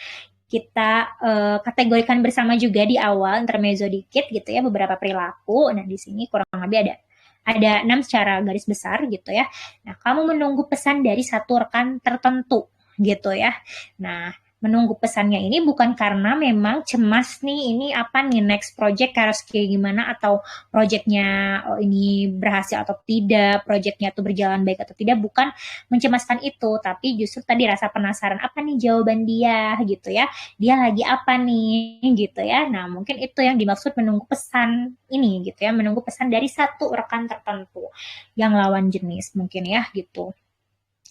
kita kategorikan bersama juga di awal, intermezzo dikit gitu ya, beberapa perilaku. Nah, di sini kurang lebih ada 6 secara garis besar gitu ya. Nah, kamu menunggu pesan dari satu rekan tertentu gitu ya. Nah, menunggu pesannya ini bukan karena memang cemas nih, ini apa nih next project harus kayak gimana, atau projectnya ini berhasil atau tidak, projectnya tuh berjalan baik atau tidak, bukan mencemaskan itu, tapi justru tadi rasa penasaran, apa nih jawaban dia gitu ya, dia lagi apa nih gitu ya. Nah, mungkin itu yang dimaksud menunggu pesan ini gitu ya, menunggu pesan dari satu rekan tertentu yang lawan jenis mungkin ya gitu.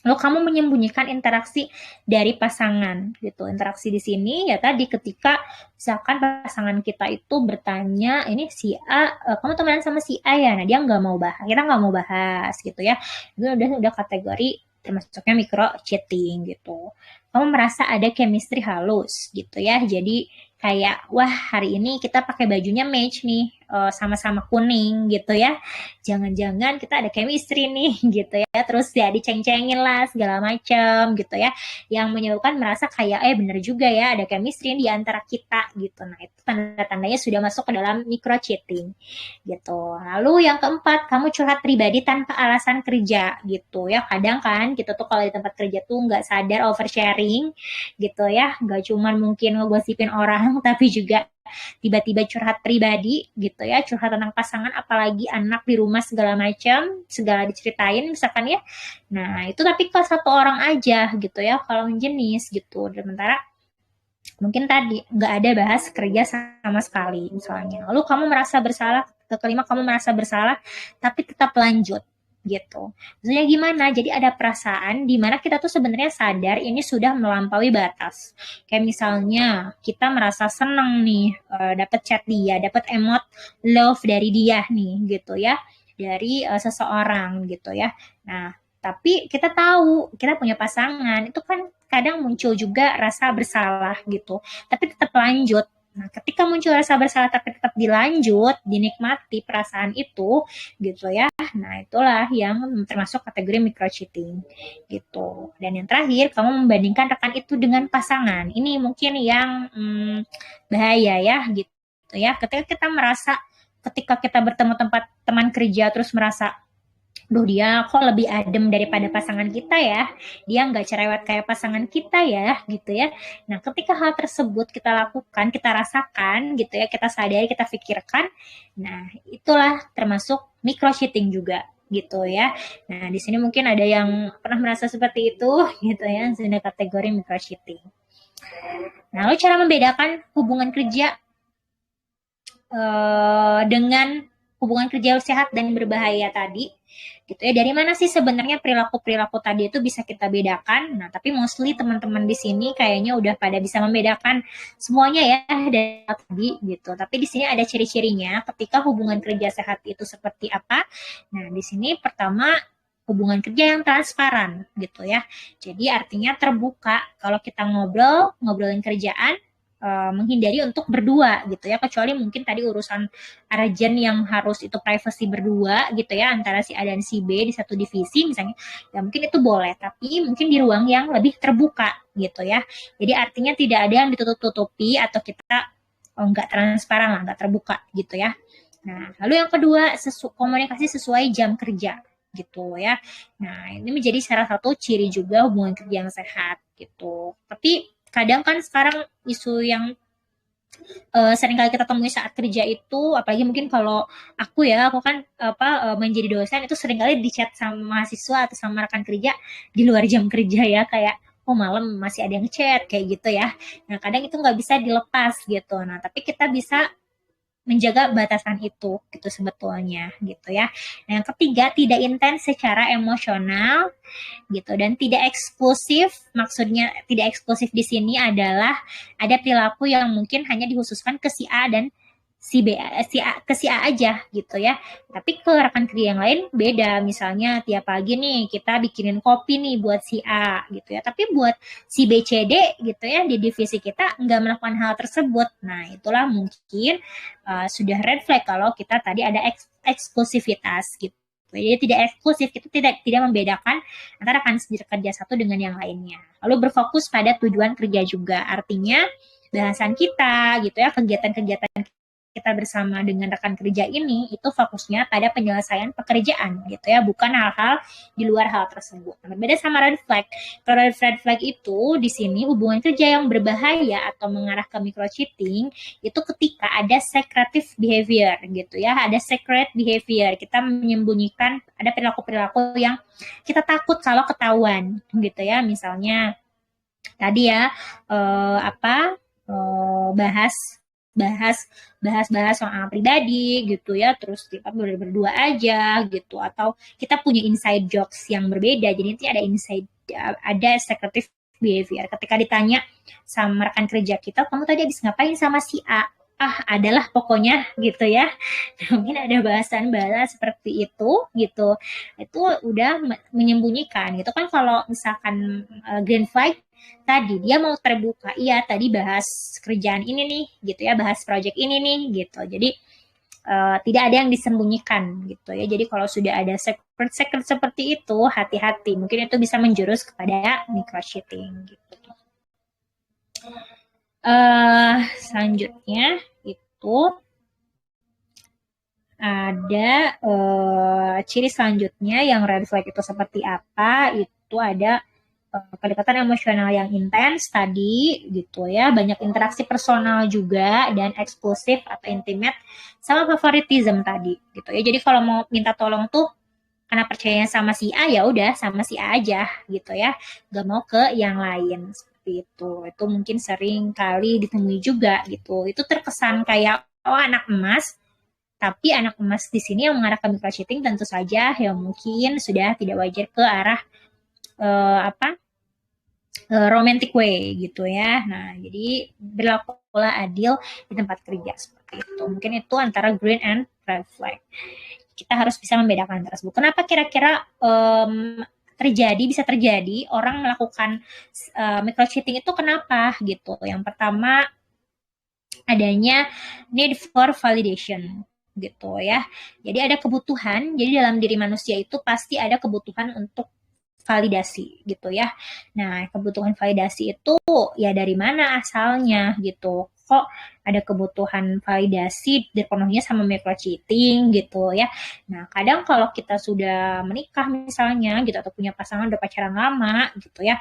Lalu kamu menyembunyikan interaksi dari pasangan gitu. Interaksi di sini ya tadi ketika misalkan pasangan kita itu bertanya, ini si A, kamu temenan sama si A ya? Nah, dia nggak mau bahas, kita nggak mau bahas gitu ya. Itu udah kategori termasuknya micro cheating gitu. Kamu merasa ada chemistry halus gitu ya. Jadi kayak wah hari ini kita pakai bajunya match nih, sama-sama kuning gitu ya, jangan-jangan kita ada chemistry nih gitu ya, terus ya diceng-cengin lah segala macam gitu ya, yang menyebabkan merasa kayak bener juga ya ada chemistry di antara kita gitu. Nah, itu tanda-tandanya sudah masuk ke dalam micro cheating gitu. Lalu yang keempat, kamu curhat pribadi tanpa alasan kerja gitu ya. Kadang kan kita tuh kalau di tempat kerja tuh nggak sadar oversharing gitu ya, nggak cuman mungkin ngegosipin orang tapi juga tiba-tiba curhat pribadi gitu ya, curhat tentang pasangan, apalagi anak di rumah segala macam, segala diceritain misalkan ya. Nah, itu tapi ke satu orang aja gitu ya, kalau jenis gitu. Sementara mungkin tadi nggak ada bahas kerja sama sekali misalnya. Lalu kamu merasa bersalah, kelima kamu merasa bersalah tapi tetap lanjut gitu. Maksudnya gimana? Jadi ada perasaan di mana kita tuh sebenarnya sadar ini sudah melampaui batas. Kayak misalnya kita merasa seneng nih dapat chat dia, dapat emot love dari dia nih gitu ya, dari seseorang gitu ya. Nah, tapi kita tahu kita punya pasangan, itu kan kadang muncul juga rasa bersalah gitu, tapi tetap lanjut. Nah, ketika muncul rasa bersalah tapi tetap dilanjut, dinikmati perasaan itu gitu ya. Nah, itulah yang termasuk kategori micro cheating gitu. Dan yang terakhir, kamu membandingkan rekan itu dengan pasangan. Ini mungkin yang bahaya ya gitu ya. Ketika kita bertemu teman kerja terus merasa, duh dia kok lebih adem daripada pasangan kita ya, dia nggak cerewet kayak pasangan kita ya gitu ya. Nah, ketika hal tersebut kita lakukan, kita rasakan gitu ya, kita sadari, kita pikirkan, nah itulah termasuk micro cheating juga gitu ya. Nah, di sini mungkin ada yang pernah merasa seperti itu gitu ya, sudah kategori micro cheating. Nah, lalu cara membedakan hubungan kerja dengan hubungan kerja sehat dan berbahaya tadi gitu ya. Dari mana sih sebenarnya perilaku-perilaku tadi itu bisa kita bedakan? Nah, tapi mostly teman-teman di sini kayaknya udah pada bisa membedakan semuanya ya dari tadi gitu. Tapi di sini ada ciri-cirinya ketika hubungan kerja sehat itu seperti apa. Nah, di sini pertama hubungan kerja yang transparan gitu ya. Jadi artinya terbuka, kalau kita ngobrolin kerjaan, menghindari untuk berdua gitu ya, kecuali mungkin tadi urusan urgent yang harus itu privacy berdua gitu ya, antara si A dan si B di satu divisi misalnya, ya mungkin itu boleh, tapi mungkin di ruang yang lebih terbuka gitu ya. Jadi artinya tidak ada yang ditutup-tutupi atau kita nggak transparan lah, nggak terbuka gitu ya. Nah, lalu yang kedua, komunikasi sesuai jam kerja gitu ya. Nah, ini menjadi salah satu ciri juga hubungan kerja yang sehat gitu. Tapi kadang kan sekarang isu yang seringkali kita temui saat kerja itu, apalagi mungkin kalau aku kan menjadi dosen, itu seringkali di chat sama mahasiswa atau sama rekan kerja di luar jam kerja ya, kayak malam masih ada yang chat kayak gitu ya. Nah, kadang itu nggak bisa dilepas gitu. Nah, tapi kita bisa menjaga batasan itu gitu sebetulnya gitu ya. Nah, yang ketiga, tidak intens secara emosional gitu dan tidak eksklusif. Maksudnya tidak eksklusif di sini adalah ada perilaku yang mungkin hanya dikhususkan ke si A dan si B, ke si A aja gitu ya. Tapi ke rekan kerja yang lain beda. Misalnya tiap pagi nih kita bikinin kopi nih buat si A gitu ya. Tapi buat si B, C, D gitu ya di divisi kita nggak melakukan hal tersebut. Nah, itulah mungkin sudah red flag kalau kita tadi ada eksklusivitas gitu. Jadi tidak eksklusif, kita tidak membedakan antara rekan kerja satu dengan yang lainnya. Lalu berfokus pada tujuan kerja juga. Artinya bahasan kita gitu ya, kegiatan-kegiatan kita bersama dengan rekan kerja ini itu fokusnya pada penyelesaian pekerjaan gitu ya, bukan hal-hal di luar hal tersebut. Berbeda sama red flag. Kalau red flag itu di sini hubungan kerja yang berbahaya atau mengarah ke microcheating itu ketika ada secretive behavior gitu ya, ada secret behavior. Kita menyembunyikan, ada perilaku-perilaku yang kita takut kalau ketahuan gitu ya. Misalnya tadi ya bahas soal pribadi gitu ya, terus kita berdua aja gitu, atau kita punya inside jokes yang berbeda, jadi nanti ada secretive behavior. Ketika ditanya sama rekan kerja kita, kamu tadi habis ngapain sama si A? Adalah pokoknya gitu ya. Mungkin ada bahasan seperti itu gitu. Itu udah menyembunyikan gitu kan. Kalau misalkan green flag tadi dia mau terbuka, iya tadi bahas kerjaan ini nih gitu ya, bahas project ini nih gitu. Jadi tidak ada yang disembunyikan gitu ya. Jadi kalau sudah ada secret seperti itu, hati-hati. Mungkin itu bisa menjurus kepada microcheating gitu. Selanjutnya itu ada ciri selanjutnya yang red flag itu seperti apa. Itu ada kedekatan emosional yang intens tadi gitu ya, banyak interaksi personal juga, dan eksklusif atau intimate, sama favoritism tadi gitu ya. Jadi kalau mau minta tolong tuh karena percayanya sama si A, ya udah sama si A aja gitu ya, gak mau ke yang lain seperti itu. Itu mungkin sering kali ditemui juga gitu. Itu terkesan kayak anak emas, tapi anak emas di sini yang mengarah ke microcheating tentu saja ya mungkin sudah tidak wajar ke arah romantic way gitu ya. Nah, jadi berlakulah adil di tempat kerja seperti itu. Mungkin itu antara green and red flag. Kita harus bisa membedakan tersebut. Kenapa kira-kira bisa terjadi orang melakukan microcheating itu kenapa gitu? Yang pertama adanya need for validation gitu ya. Jadi ada kebutuhan. Jadi dalam diri manusia itu pasti ada kebutuhan untuk validasi gitu ya. Nah, kebutuhan validasi itu ya dari mana asalnya gitu. Kok ada kebutuhan validasi dipenuhinya sama microcheating gitu ya. Nah, kadang kalau kita sudah menikah misalnya gitu, atau punya pasangan udah pacaran lama gitu ya,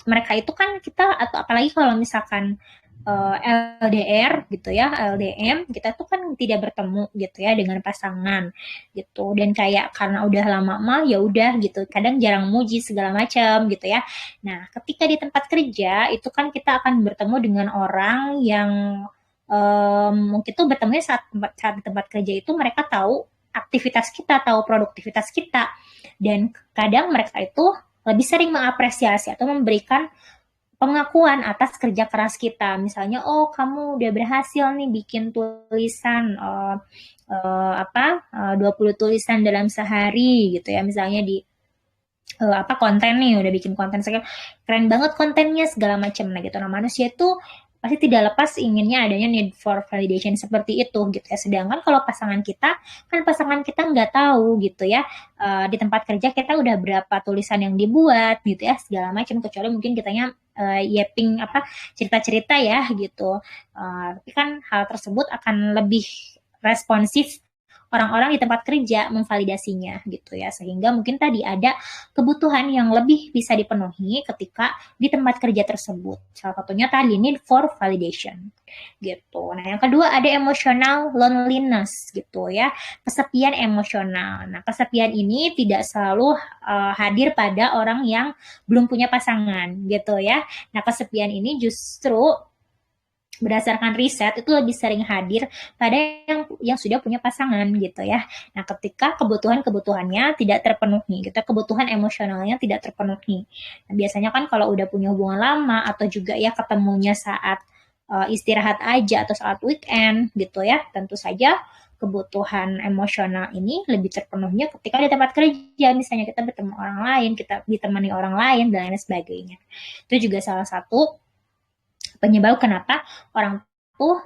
mereka itu kan kita, atau apalagi kalau misalkan LDR gitu ya, LDM, kita tuh kan tidak bertemu gitu ya dengan pasangan gitu, dan kayak karena udah lama mah ya udah gitu, kadang jarang muji segala macam gitu ya. Nah, ketika di tempat kerja itu kan kita akan bertemu dengan orang yang mungkin tuh bertemunya saat di tempat kerja itu mereka tahu aktivitas kita, tahu produktivitas kita, dan kadang mereka itu lebih sering mengapresiasi atau memberikan pengakuan atas kerja keras kita. Misalnya, oh kamu udah berhasil nih bikin tulisan 20 tulisan dalam sehari gitu ya. Misalnya di konten nih, udah bikin konten keren banget kontennya segala macam. Nah gitu. Nah, manusia itu pasti tidak lepas inginnya adanya need for validation seperti itu gitu ya. Sedangkan kalau pasangan kita nggak tahu gitu ya, di tempat kerja kita udah berapa tulisan yang dibuat gitu ya, segala macam, kecuali mungkin kitanya yapping cerita-cerita ya gitu. Tapi kan hal tersebut akan lebih responsif orang-orang di tempat kerja memvalidasinya gitu ya, sehingga mungkin tadi ada kebutuhan yang lebih bisa dipenuhi ketika di tempat kerja tersebut. Salah satunya tadi need for validation gitu. Nah, yang kedua ada emotional loneliness gitu ya, kesepian emosional. Nah, kesepian ini tidak selalu hadir pada orang yang belum punya pasangan gitu ya. Nah, kesepian ini justru berdasarkan riset itu lebih sering hadir pada yang sudah punya pasangan gitu ya. Nah, ketika kebutuhannya tidak terpenuhi, gitu, kebutuhan emosionalnya tidak terpenuhi. Nah, biasanya kan kalau udah punya hubungan lama atau juga ya ketemunya saat istirahat aja atau saat weekend gitu ya, tentu saja kebutuhan emosional ini lebih terpenuhnya ketika di tempat kerja, misalnya kita bertemu orang lain, kita ditemani orang lain dan lain sebagainya. Itu juga salah satu penyebab kenapa orang tuh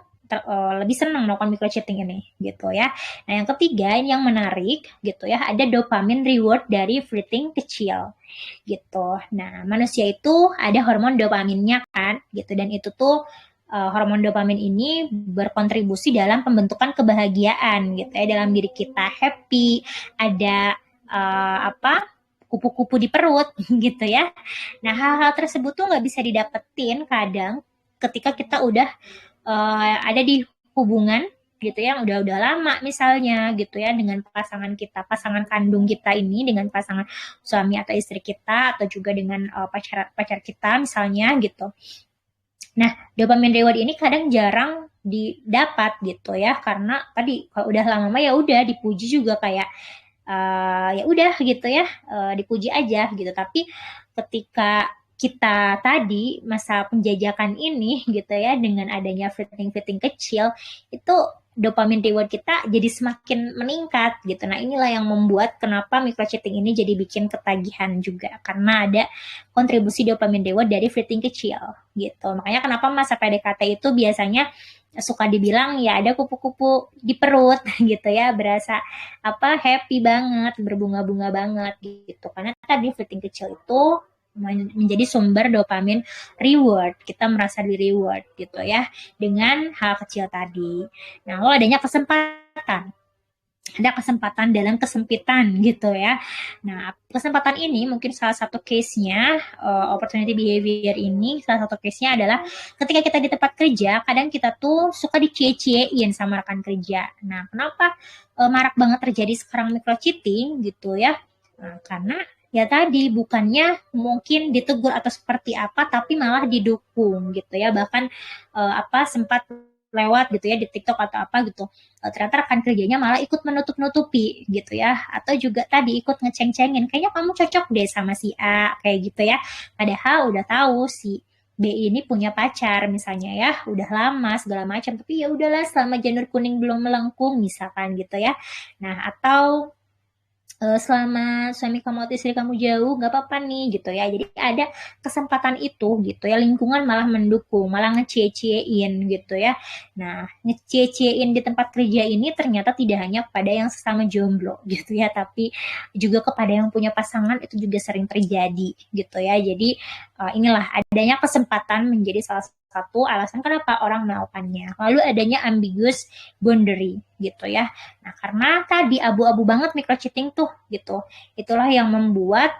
lebih senang melakukan microchatting ini gitu ya. Nah, yang ketiga ini yang menarik gitu ya, ada dopamine reward dari flirting kecil gitu. Nah, manusia itu ada hormon dopaminnya kan gitu, dan itu tuh hormon dopamin ini berkontribusi dalam pembentukan kebahagiaan gitu ya dalam diri kita. Happy, ada kupu-kupu di perut gitu ya. Nah, hal-hal tersebut tuh nggak bisa didapetin kadang ketika kita udah ada di hubungan gitu ya, udah lama misalnya gitu ya dengan pasangan kita, pasangan kandung kita ini, dengan pasangan suami atau istri kita, atau juga dengan pacar kita misalnya gitu. Nah, dopamine reward ini kadang jarang didapat gitu ya, karena tadi kalau udah lama ya udah dipuji juga kayak ya udah gitu ya, dipuji aja gitu. Tapi ketika kita tadi masa penjajakan ini gitu ya, dengan adanya flirting kecil, itu dopamine reward kita jadi semakin meningkat gitu. Nah, inilah yang membuat kenapa microchatting ini jadi bikin ketagihan juga, karena ada kontribusi dopamine reward dari flirting kecil gitu. Makanya kenapa masa PDKT itu biasanya suka dibilang ya ada kupu-kupu di perut gitu ya, berasa happy banget, berbunga-bunga banget gitu, karena tadi flirting kecil itu menjadi sumber dopamin reward, kita merasa di reward gitu ya dengan hal kecil tadi. Nah, lalu adanya kesempatan, ada kesempatan dalam kesempitan gitu ya. Nah, kesempatan ini mungkin salah satu case-nya, opportunity behavior ini salah satu case-nya adalah ketika kita di tempat kerja, kadang kita tuh suka dicie-ciein sama rekan kerja. Nah, kenapa marak banget terjadi sekarang microcheating gitu ya? Nah, karena ya tadi bukannya mungkin ditegur atau seperti apa, tapi malah didukung gitu ya. Bahkan sempat lewat gitu ya di TikTok atau apa gitu, ternyata rekan kerjanya malah ikut menutup-nutupi gitu ya, atau juga tadi ikut ngeceng-cengin, kayaknya kamu cocok deh sama si A kayak gitu ya, padahal udah tahu si B ini punya pacar misalnya ya, udah lama segala macam, tapi ya udahlah selama janur kuning belum melengkung misalkan gitu ya. Nah, atau selama suami kamu atau istri kamu jauh, nggak apa-apa nih gitu ya. Jadi ada kesempatan itu gitu ya, lingkungan malah mendukung, malah ngecie-ciein gitu ya. Nah, ngecie-ciein di tempat kerja ini ternyata tidak hanya pada yang sesama jomblo gitu ya, tapi juga kepada yang punya pasangan itu juga sering terjadi gitu ya. Jadi inilah adanya kesempatan menjadi salah satu alasan kenapa orang melakukannya. Lalu adanya ambiguous boundary gitu ya. Nah, karena tadi abu-abu banget microcheating tuh gitu. Itulah yang membuat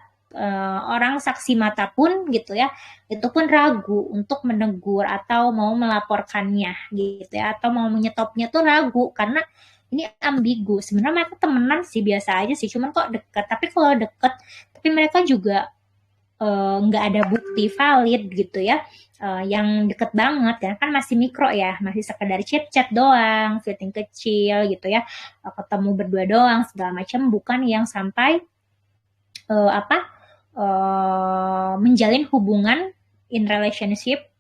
orang saksi mata pun gitu ya, itu pun ragu untuk menegur atau mau melaporkannya gitu ya, atau mau menyetopnya tuh ragu karena ini ambigu. Sebenarnya mereka temenan sih, biasa aja sih, cuman kok deket. Tapi kalau deket, tapi mereka juga nggak ada bukti valid gitu ya, yang deket banget ya, kan masih mikro ya, masih sekedar chat-chat doang, flirting kecil gitu ya, ketemu berdua doang segala macam, bukan yang sampai menjalin hubungan in relationship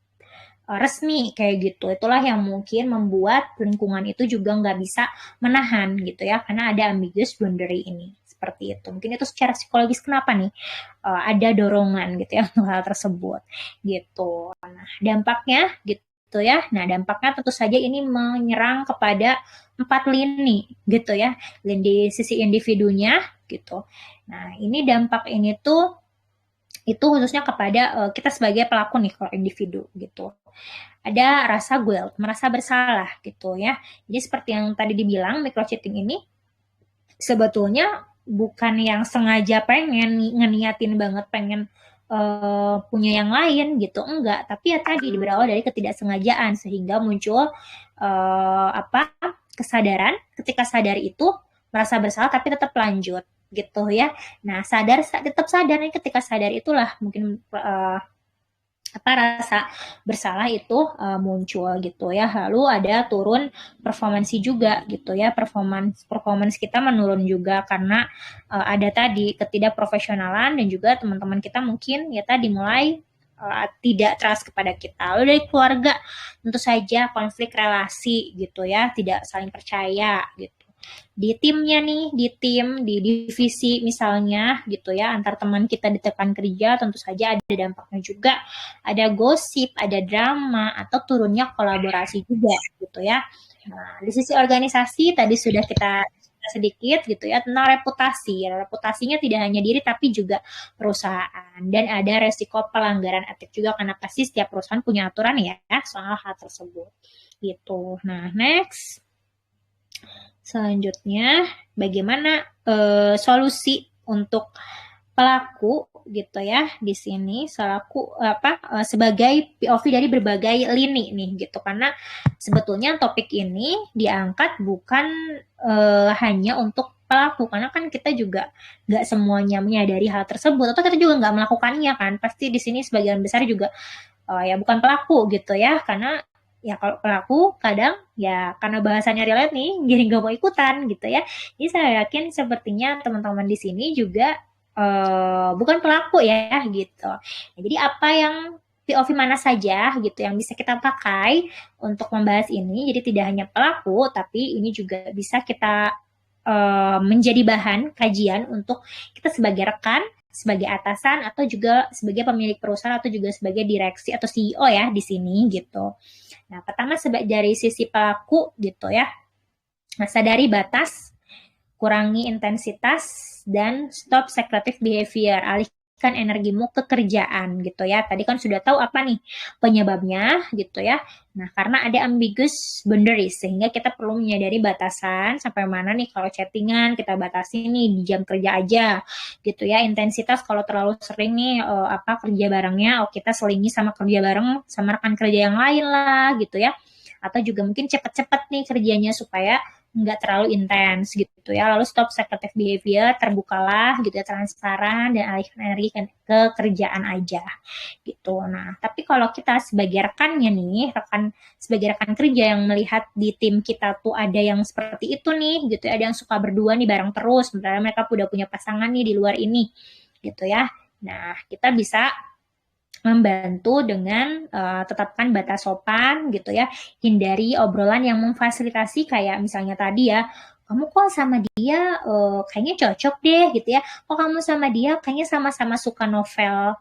resmi kayak gitu. Itulah yang mungkin membuat lingkungan itu juga nggak bisa menahan gitu ya, karena ada ambiguous boundary ini. Seperti itu. Mungkin itu secara psikologis kenapa nih ada dorongan gitu ya untuk hal tersebut gitu. Nah, dampaknya gitu ya. Nah, dampaknya tentu saja ini menyerang kepada 4 lini gitu ya. Lini di sisi individunya gitu. Nah, ini dampak ini tuh itu khususnya kepada kita sebagai pelaku nih kalau individu gitu. Ada rasa guilt, merasa bersalah gitu ya. Jadi seperti yang tadi dibilang, microcheating ini sebetulnya bukan yang sengaja pengen ngeniatin banget pengen punya yang lain gitu, enggak, tapi ya tadi berawal dari ketidaksengajaan sehingga muncul kesadaran. Ketika sadar itu merasa bersalah tapi tetap lanjut gitu ya. Nah, tetap sadar nih, ketika sadar itulah mungkin rasa bersalah itu muncul gitu ya. Lalu ada turun performansi juga gitu ya, performance kita menurun juga karena ada tadi ketidakprofesionalan, dan juga teman-teman kita mungkin ya tadi mulai tidak trust kepada kita. Lalu dari keluarga tentu saja konflik relasi gitu ya, tidak saling percaya gitu. Di timnya nih, di divisi misalnya gitu ya, antar teman kita di rekan kerja tentu saja ada dampaknya juga, ada gosip, ada drama, atau turunnya kolaborasi juga gitu ya. Nah, di sisi organisasi tadi sudah kita sedikit gitu ya tentang reputasi. Reputasinya tidak hanya diri tapi juga perusahaan, dan ada resiko pelanggaran etik juga karena pasti setiap perusahaan punya aturan ya soal hal tersebut gitu. Nah, next. Selanjutnya, bagaimana solusi untuk pelaku gitu ya di sini selaku sebagai POV dari berbagai lini nih gitu, karena sebetulnya topik ini diangkat bukan hanya untuk pelaku, karena kan kita juga nggak semuanya menyadari hal tersebut atau kita juga nggak melakukannya kan, pasti di sini sebagian besar juga ya bukan pelaku gitu ya, karena ya kalau pelaku kadang ya karena bahasanya relate nih jadi nggak mau ikutan gitu ya. Jadi saya yakin sepertinya teman-teman di sini juga bukan pelaku ya gitu. Nah, jadi apa yang POV mana saja gitu yang bisa kita pakai untuk membahas ini, jadi tidak hanya pelaku tapi ini juga bisa kita menjadi bahan kajian untuk kita sebagai rekan, sebagai atasan, atau juga sebagai pemilik perusahaan, atau juga sebagai direksi atau CEO ya di sini gitu. Nah, pertama dari sisi pelaku gitu ya, sadari batas, kurangi intensitas, dan stop secretive behavior, alihkan energimu ke kerjaan gitu ya. Tadi kan sudah tahu apa nih penyebabnya gitu ya. Nah, karena ada ambiguous boundaries, sehingga kita perlu menyadari batasan sampai mana nih kalau chattingan kita batasi nih di jam kerja aja gitu ya. Intensitas kalau terlalu sering nih kerja barengnya, kita selingi sama kerja bareng sama rekan kerja yang lain lah gitu ya. Atau juga mungkin cepet-cepet nih kerjanya supaya nggak terlalu intens gitu ya. Lalu stop secretive behavior, terbukalah gitu ya, transparan, dan alihkan energi ke kerjaan aja gitu. Nah, tapi kalau kita sebagai rekannya nih, sebagai rekan kerja yang melihat di tim kita tuh ada yang seperti itu nih gitu ya, ada yang suka berdua nih bareng terus, sementara mereka udah punya pasangan nih di luar ini gitu ya. Nah, kita bisa membantu dengan tetapkan batas sopan gitu ya, hindari obrolan yang memfasilitasi kayak misalnya tadi ya, kamu kok sama dia kayaknya cocok deh gitu ya, kok kamu sama dia kayaknya sama-sama suka novel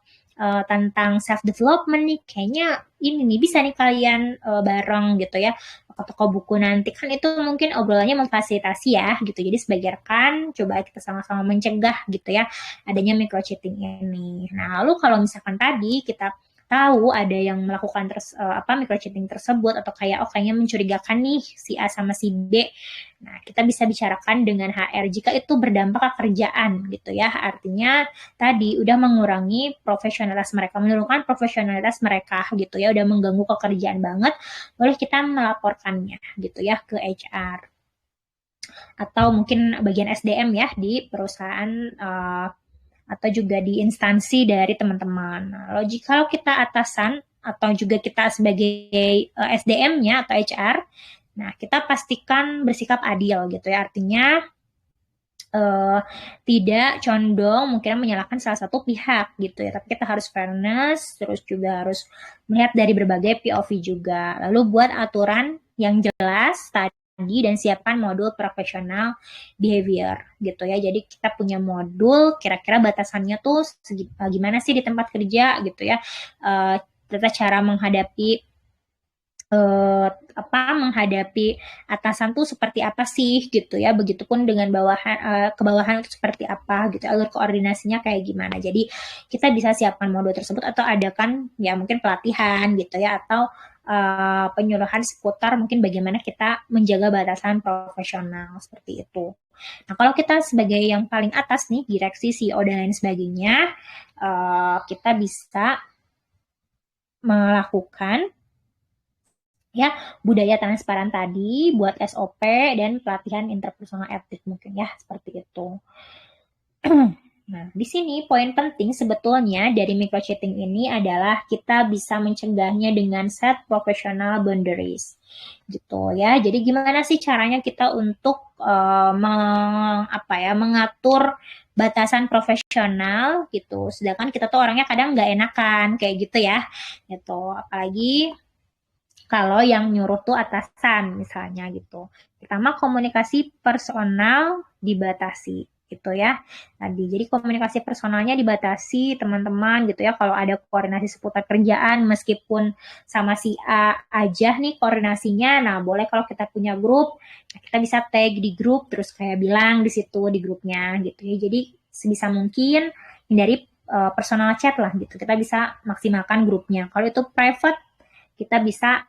tentang self development nih, kayaknya ini nih bisa nih kalian bareng gitu ya ke toko buku nanti, kan itu mungkin obrolannya memfasilitasi ya gitu. Jadi sebagai rekan coba kita sama-sama mencegah gitu ya adanya microcheating ini. Nah, lalu kalau misalkan tadi kita tahu ada yang melakukan microcheating tersebut, atau kayaknya mencurigakan nih si A sama si B. Nah, kita bisa bicarakan dengan HR jika itu berdampak ke kerjaan gitu ya. Artinya tadi udah mengurangi profesionalitas mereka, menurunkan profesionalitas mereka gitu ya, udah mengganggu pekerjaan banget, boleh kita melaporkannya gitu ya ke HR atau mungkin bagian SDM ya di perusahaan atau juga di instansi dari teman-teman. Nah, kalau kita atasan atau juga kita sebagai SDM-nya atau HR, nah kita pastikan bersikap adil gitu ya. Artinya tidak condong mungkin menyalahkan salah satu pihak gitu ya, tapi kita harus fairness, terus juga harus melihat dari berbagai POV juga. Lalu buat aturan yang jelas tadi, dan siapkan modul profesional behavior gitu ya. Jadi kita punya modul kira-kira batasannya tuh gimana sih di tempat kerja gitu ya. Tata cara menghadapi menghadapi atasan tuh seperti apa sih gitu ya, begitupun dengan kebawahan itu seperti apa gitu, alur koordinasinya kayak gimana. Jadi kita bisa siapkan modul tersebut atau adakan ya mungkin pelatihan gitu ya, atau penyuluhan seputar mungkin bagaimana kita menjaga batasan profesional seperti itu. Nah, kalau kita sebagai yang paling atas nih, direksi, CEO dan lain sebagainya, kita bisa melakukan ya budaya transparan tadi, buat SOP dan pelatihan interpersonal etik mungkin ya, seperti itu. Nah, di sini poin penting sebetulnya dari microcheating ini adalah kita bisa mencegahnya dengan set professional boundaries. Gitu ya. Jadi gimana sih caranya kita untuk mengatur batasan profesional gitu. Sedangkan kita tuh orangnya kadang nggak enakan kayak gitu ya. Gitu. Apalagi kalau yang nyuruh tuh atasan misalnya gitu. Pertama komunikasi personal dibatasi gitu ya. Tadi jadi komunikasi personalnya dibatasi teman-teman gitu ya. Kalau ada koordinasi seputar kerjaan meskipun sama si A aja nih koordinasinya. Nah, boleh kalau kita punya grup, nah kita bisa tag di grup terus kayak bilang di situ di grupnya gitu ya. Jadi sebisa mungkin hindari personal chat lah gitu. Kita bisa maksimalkan grupnya. Kalau itu private kita bisa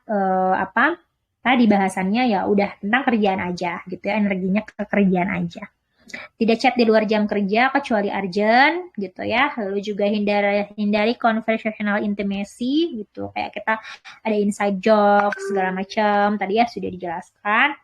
tadi bahasannya ya udah tentang kerjaan aja gitu ya, energinya ke kerjaan aja. Tidak chat di luar jam kerja kecuali urgent gitu ya. Lalu juga hindari conversational intimacy gitu. Kayak kita ada inside joke segala macam. Tadi ya sudah dijelaskan.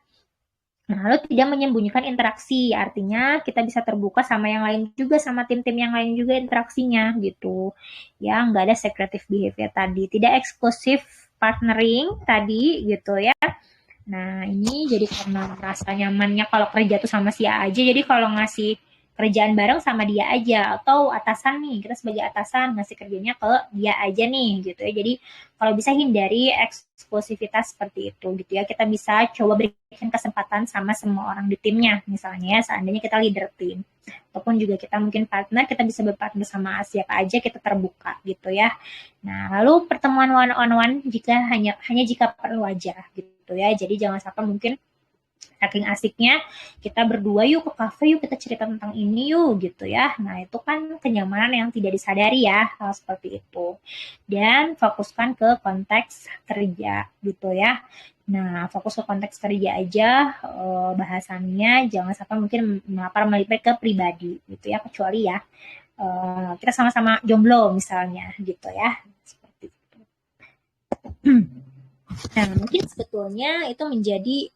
Nah, lalu tidak menyembunyikan interaksi, artinya kita bisa terbuka sama yang lain juga, sama tim-tim yang lain juga interaksinya gitu. Ya, nggak ada secretive behavior tadi. Tidak eksklusif partnering tadi gitu ya. Nah, ini jadi karena merasa nyamannya kalau kerja tuh sama si A aja, jadi kalau ngasih kerjaan bareng sama dia aja, atau atasan nih, kita sebagai atasan ngasih kerjanya ke dia aja nih, gitu ya. Jadi, kalau bisa hindari eksklusivitas seperti itu, gitu ya. Kita bisa coba berikan kesempatan sama semua orang di timnya, misalnya ya, seandainya kita leader tim. Ataupun juga kita mungkin partner, kita bisa berpartner sama siapa aja, kita terbuka, gitu ya. Nah, lalu pertemuan one-on-one hanya jika perlu aja, gitu ya. Jadi jangan sampai mungkin saking asiknya kita berdua yuk ke kafe yuk kita cerita tentang ini yuk gitu ya. Nah itu kan kenyamanan yang tidak disadari ya hal seperti itu. Dan fokuskan ke konteks kerja gitu ya. Nah fokus ke konteks kerja aja bahasannya jangan sampai mungkin melipir ke pribadi gitu ya kecuali ya kita sama-sama jomblo misalnya gitu ya. Seperti itu. Nah, mungkin sebetulnya itu menjadi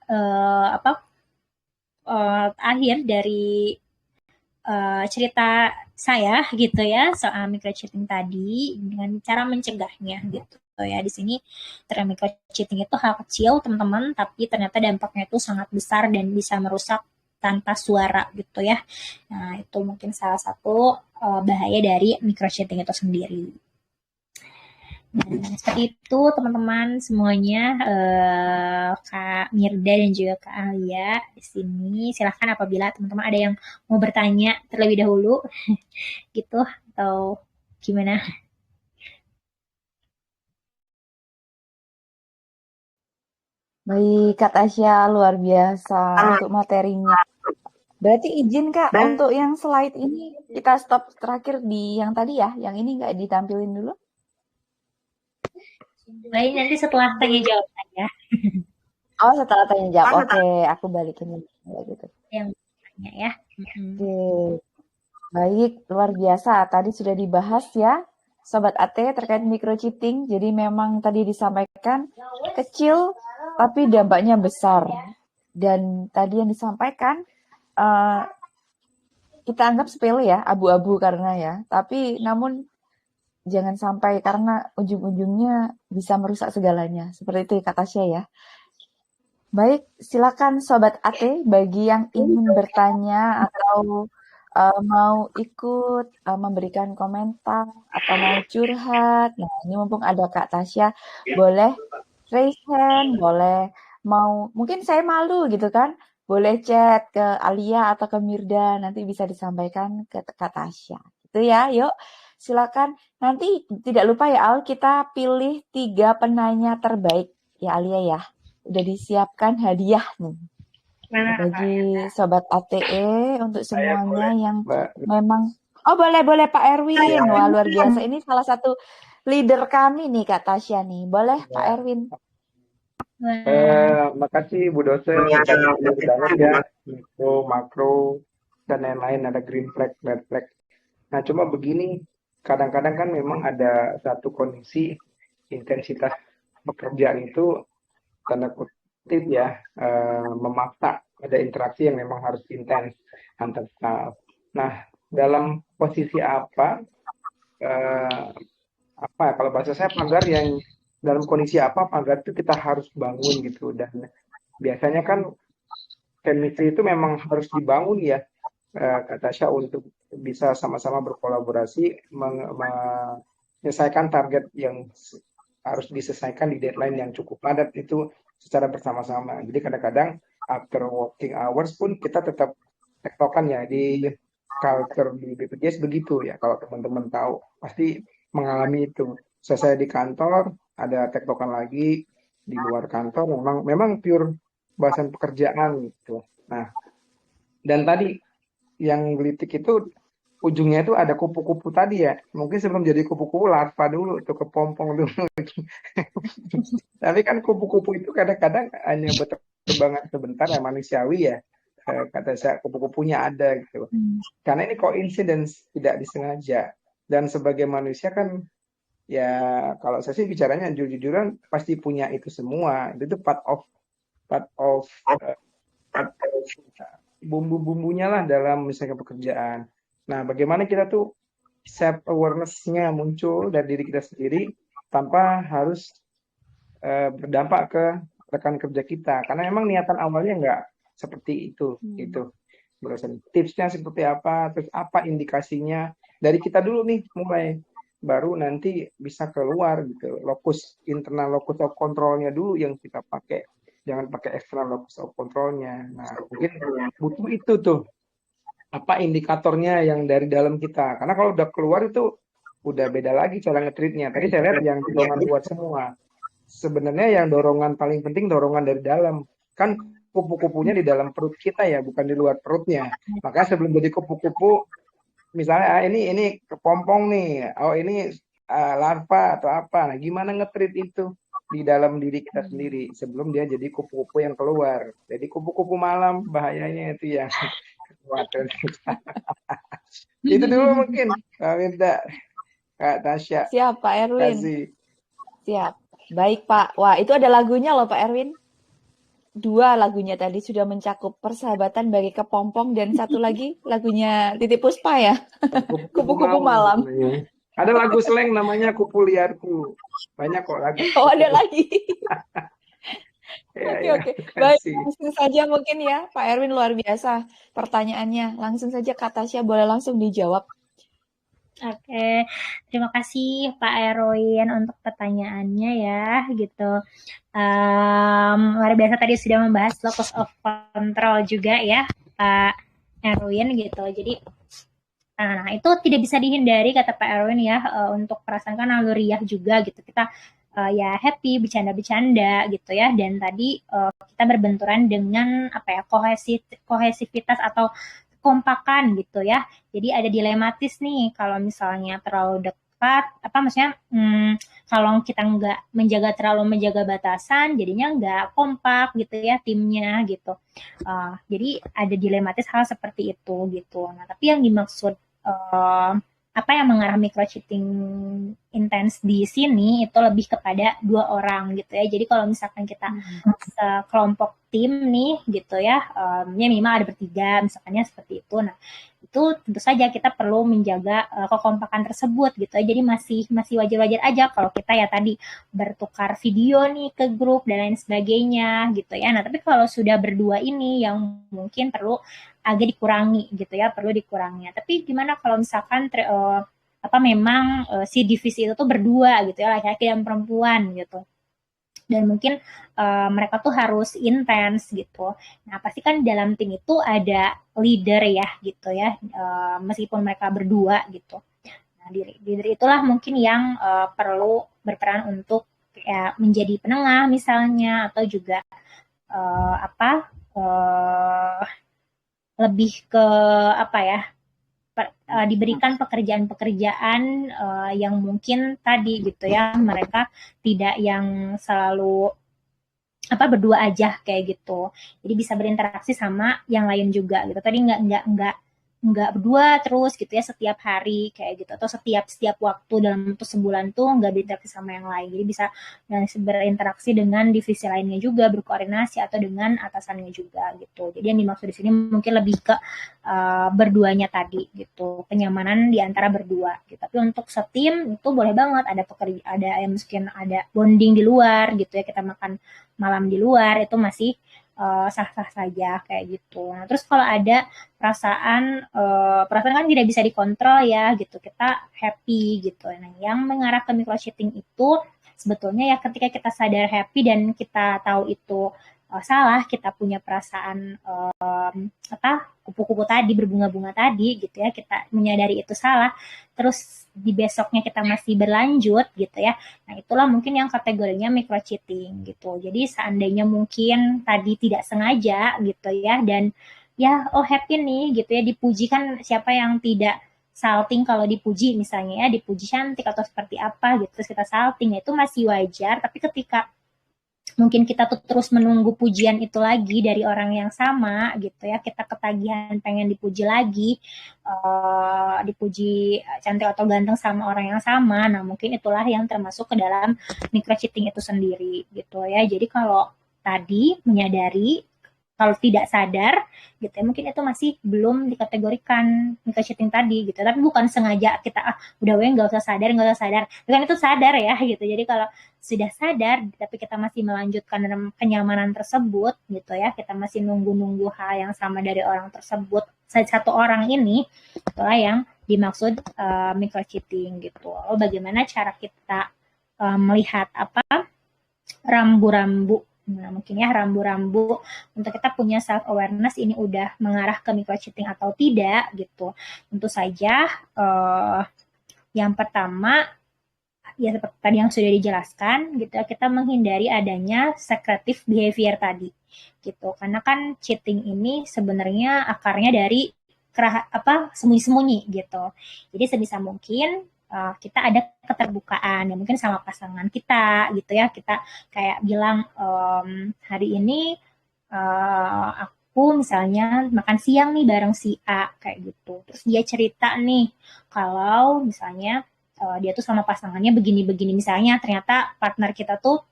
akhir dari cerita saya gitu ya soal microcheating tadi dengan cara mencegahnya gitu ya. Di sini ternyata microcheating itu hal kecil teman-teman, tapi ternyata dampaknya itu sangat besar dan bisa merusak tanpa suara gitu ya. Nah, itu mungkin salah satu bahaya dari microcheating itu sendiri. Nah, seperti itu teman-teman semuanya, Kak Mirda dan juga Kak Alia di sini. Silahkan apabila teman-teman ada yang mau bertanya terlebih dahulu, gitu atau gimana? Baik, Kak Tasya, luar biasa untuk materinya. Berarti izin Kak, untuk yang slide ini kita stop terakhir di yang tadi ya, yang ini nggak ditampilin dulu? Baik, nanti setelah tanya jawab saja. Oh, setelah tanya jawab. Oke, aku balikin gitu. Yang tanya ya. Oke. Baik, luar biasa. Tadi sudah dibahas ya, Sobat AT terkait microcheating. Jadi memang tadi disampaikan kecil, tapi dampaknya besar. Dan tadi yang disampaikan, kita anggap sepele ya, abu-abu karena ya. Tapi namun jangan sampai karena ujung-ujungnya bisa merusak segalanya. Seperti itu kata Tasya ya. Baik, silakan Sobat AT bagi yang ingin bertanya atau mau ikut memberikan komentar atau mau curhat. Nah, ini mumpung ada Kak Tasya, boleh raise hand, boleh mau, mungkin saya malu gitu kan, boleh chat ke Alia atau ke Mirda, nanti bisa disampaikan ke Kak Tasya. Gitu ya, yuk silakan. Nanti tidak lupa ya Al, kita pilih 3 penanya terbaik ya Alia ya. Udah disiapkan hadiah nih bagi Sobat ATE untuk semuanya yang memang boleh Pak Erwin. Wah, luar biasa, ini salah satu leader kami nih Kak Tasya nih. Boleh Pak Erwin. Makasih Bu dosen, tadi banget ya, mikro, makro, dan lain-lain, ada green flag, red flag. Nah cuma begini, kadang-kadang kan memang ada satu kondisi intensitas pekerjaan itu tanda kutip ya memaksa ada interaksi yang memang harus intens antar staff. Nah dalam posisi apa, kalau bahasa saya pagar yang dalam kondisi apa pagar itu kita harus bangun gitu. Dan biasanya kan chemistry itu memang harus dibangun ya, Kak Tasya, untuk bisa sama-sama berkolaborasi menyelesaikan target yang harus diselesaikan di deadline yang cukup padat itu secara bersama-sama. Jadi kadang-kadang after working hours pun kita tetap tektokan ya. Di culture di BPJS begitu ya, kalau teman-teman tahu pasti mengalami itu. Selesai di kantor ada tektokan lagi, di luar kantor memang pure bahasan pekerjaan gitu. Nah, dan tadi yang gelitik itu ujungnya itu ada kupu-kupu tadi ya. Mungkin sebelum jadi kupu-kupu larva dulu tuh, kepompong dulu. Tapi kan kupu-kupu itu kadang-kadang hanya berterbangan sebentar ya, manusiawi ya. Kata saya kupu-kupunya ada gitu. Karena ini coincidence, tidak disengaja. Dan sebagai manusia kan ya, kalau saya sih bicaranya jujur-jujuran pasti punya itu semua. Itu part of bumbu-bumbunya lah dalam misalnya pekerjaan. Nah, bagaimana kita tuh self awareness-nya muncul dari diri kita sendiri tanpa harus berdampak ke rekan kerja kita. Karena memang niatan awalnya nggak seperti itu. Itu tipsnya seperti apa, terus apa indikasinya dari kita dulu nih mulai, baru nanti bisa keluar gitu. Internal locus of control-nya dulu yang kita pakai, jangan pakai external locus of control-nya. Nah, mungkin butuh itu tuh, apa indikatornya yang dari dalam kita. Karena kalau udah keluar itu udah beda lagi cara nge-treatnya. Tadi saya lihat yang dorongan luar semua. Sebenarnya yang dorongan paling penting dorongan dari dalam. Kan kupu-kupunya di dalam perut kita ya, bukan di luar perutnya. Maka sebelum jadi kupu-kupu, misalnya ini kepompong nih, oh ini larva atau apa. Nah, gimana nge-treat itu di dalam diri kita sendiri sebelum dia jadi kupu-kupu yang keluar. Jadi kupu-kupu malam bahayanya itu ya. Itu dulu mungkin Kak Mirda, Kak Tasya. Siap Pak Erwin. Kasih. Siap. Baik Pak. Wah, itu ada lagunya loh Pak Erwin. 2 lagunya tadi sudah mencakup persahabatan bagi kepompong, dan satu lagi lagunya Titiek Puspa ya. Kupu-kupu malam. Ada lagu slang namanya kupu liarku. Banyak kok lagu. Oh, ada lagi. Oke. Baik, Kasih. langsung saja mungkin ya Pak Erwin, luar biasa pertanyaannya. Langsung saja Kak Tasya, boleh langsung dijawab. Oke, terima kasih Pak Erwin untuk pertanyaannya ya, gitu. Luar biasa tadi sudah membahas locus of control juga ya, Pak Erwin gitu. Jadi, nah itu tidak bisa dihindari kata Pak Erwin ya, untuk perasaan kan naluriah juga gitu. Kita ya happy, bercanda-bercanda gitu ya. Dan tadi kita berbenturan dengan apa ya, kohesivitas atau kompakan gitu ya. Jadi ada dilematis nih kalau misalnya terlalu dekat, apa maksudnya kalau kita nggak terlalu menjaga batasan, jadinya nggak kompak gitu ya timnya gitu. Jadi ada dilematis hal seperti itu gitu. Nah tapi yang dimaksud apa yang mengarah microcheating intens di sini itu lebih kepada 2 orang gitu ya. Jadi kalau misalkan kita sekelompok tim nih gitu ya, ya minimal ada bertiga misalkannya seperti itu. Nah itu tentu saja kita perlu menjaga kekompakan tersebut gitu ya. Jadi masih wajar-wajar aja kalau kita ya tadi bertukar video nih ke grup dan lain sebagainya gitu ya. Nah tapi kalau sudah berdua ini yang mungkin perlu agak dikurangi gitu ya, perlu dikurangi. Tapi gimana kalau misalkan memang si divisi itu tuh berdua gitu ya, laki-laki dan perempuan gitu. Dan mungkin mereka tuh harus intens gitu. Nah pasti kan dalam tim itu ada leader ya gitu ya, meskipun mereka berdua gitu. Nah leader itulah mungkin yang perlu berperan untuk ya, menjadi penengah misalnya, atau juga lebih ke apa ya, diberikan pekerjaan-pekerjaan yang mungkin tadi gitu ya, mereka tidak yang selalu berdua aja kayak gitu. Jadi bisa berinteraksi sama yang lain juga gitu. Tadi nggak nggak berdua terus gitu ya setiap hari kayak gitu, atau setiap waktu dalam sebulan tuh nggak berinteraksi sama yang lain. Jadi bisa berinteraksi dengan divisi lainnya juga, berkoordinasi atau dengan atasannya juga gitu. Jadi yang dimaksud di sini mungkin lebih ke berduanya tadi gitu, kenyamanan di antara berdua gitu. Tapi untuk setim itu boleh banget ada yang mungkin ada bonding di luar gitu ya, kita makan malam di luar, itu masih sah-sah saja kayak gitu. Nah, terus kalau ada perasaan kan tidak bisa dikontrol ya gitu, kita happy gitu. Nah, yang mengarah ke micro cheating itu sebetulnya ya ketika kita sadar happy dan kita tahu itu salah, kita punya perasaan kupu-kupu tadi, berbunga-bunga tadi gitu ya, kita menyadari itu salah, terus di besoknya kita masih berlanjut gitu ya. Nah, itulah mungkin yang kategorinya micro cheating gitu. Jadi seandainya mungkin tadi tidak sengaja gitu ya, dan ya happy nih gitu ya, dipuji, kan siapa yang tidak salting kalau dipuji misalnya ya, dipuji cantik atau seperti apa gitu, terus kita salting, itu masih wajar. Tapi ketika mungkin kita tuh terus menunggu pujian itu lagi dari orang yang sama gitu ya, kita ketagihan pengen dipuji lagi, dipuji cantik atau ganteng sama orang yang sama. Nah, mungkin itulah yang termasuk ke dalam micro cheating itu sendiri gitu ya. Jadi kalau tadi menyadari, kalau tidak sadar gitu ya, mungkin itu masih belum dikategorikan micro cheating tadi gitu. Tapi bukan sengaja kita udah nggak usah sadar, kan itu sadar ya gitu. Jadi kalau sudah sadar tapi kita masih melanjutkan dalam kenyamanan tersebut gitu ya, kita masih nunggu hal yang sama dari orang tersebut, satu orang ini, itulah yang dimaksud micro cheating gitu. Bagaimana cara kita melihat rambu-rambu. Nah, mungkin ya rambu-rambu untuk kita punya self awareness ini udah mengarah ke micro cheating atau tidak gitu. Tentu saja yang pertama ya seperti tadi yang sudah dijelaskan gitu, kita menghindari adanya secretive behavior tadi gitu. Karena kan cheating ini sebenarnya akarnya dari sembunyi-sembunyi gitu. Jadi sebisa mungkin kita ada keterbukaan ya, mungkin sama pasangan kita gitu ya, kita kayak bilang hari ini aku misalnya makan siang nih bareng si A kayak gitu, terus dia cerita nih kalau misalnya dia tuh sama pasangannya begini-begini, misalnya ternyata partner kita tuh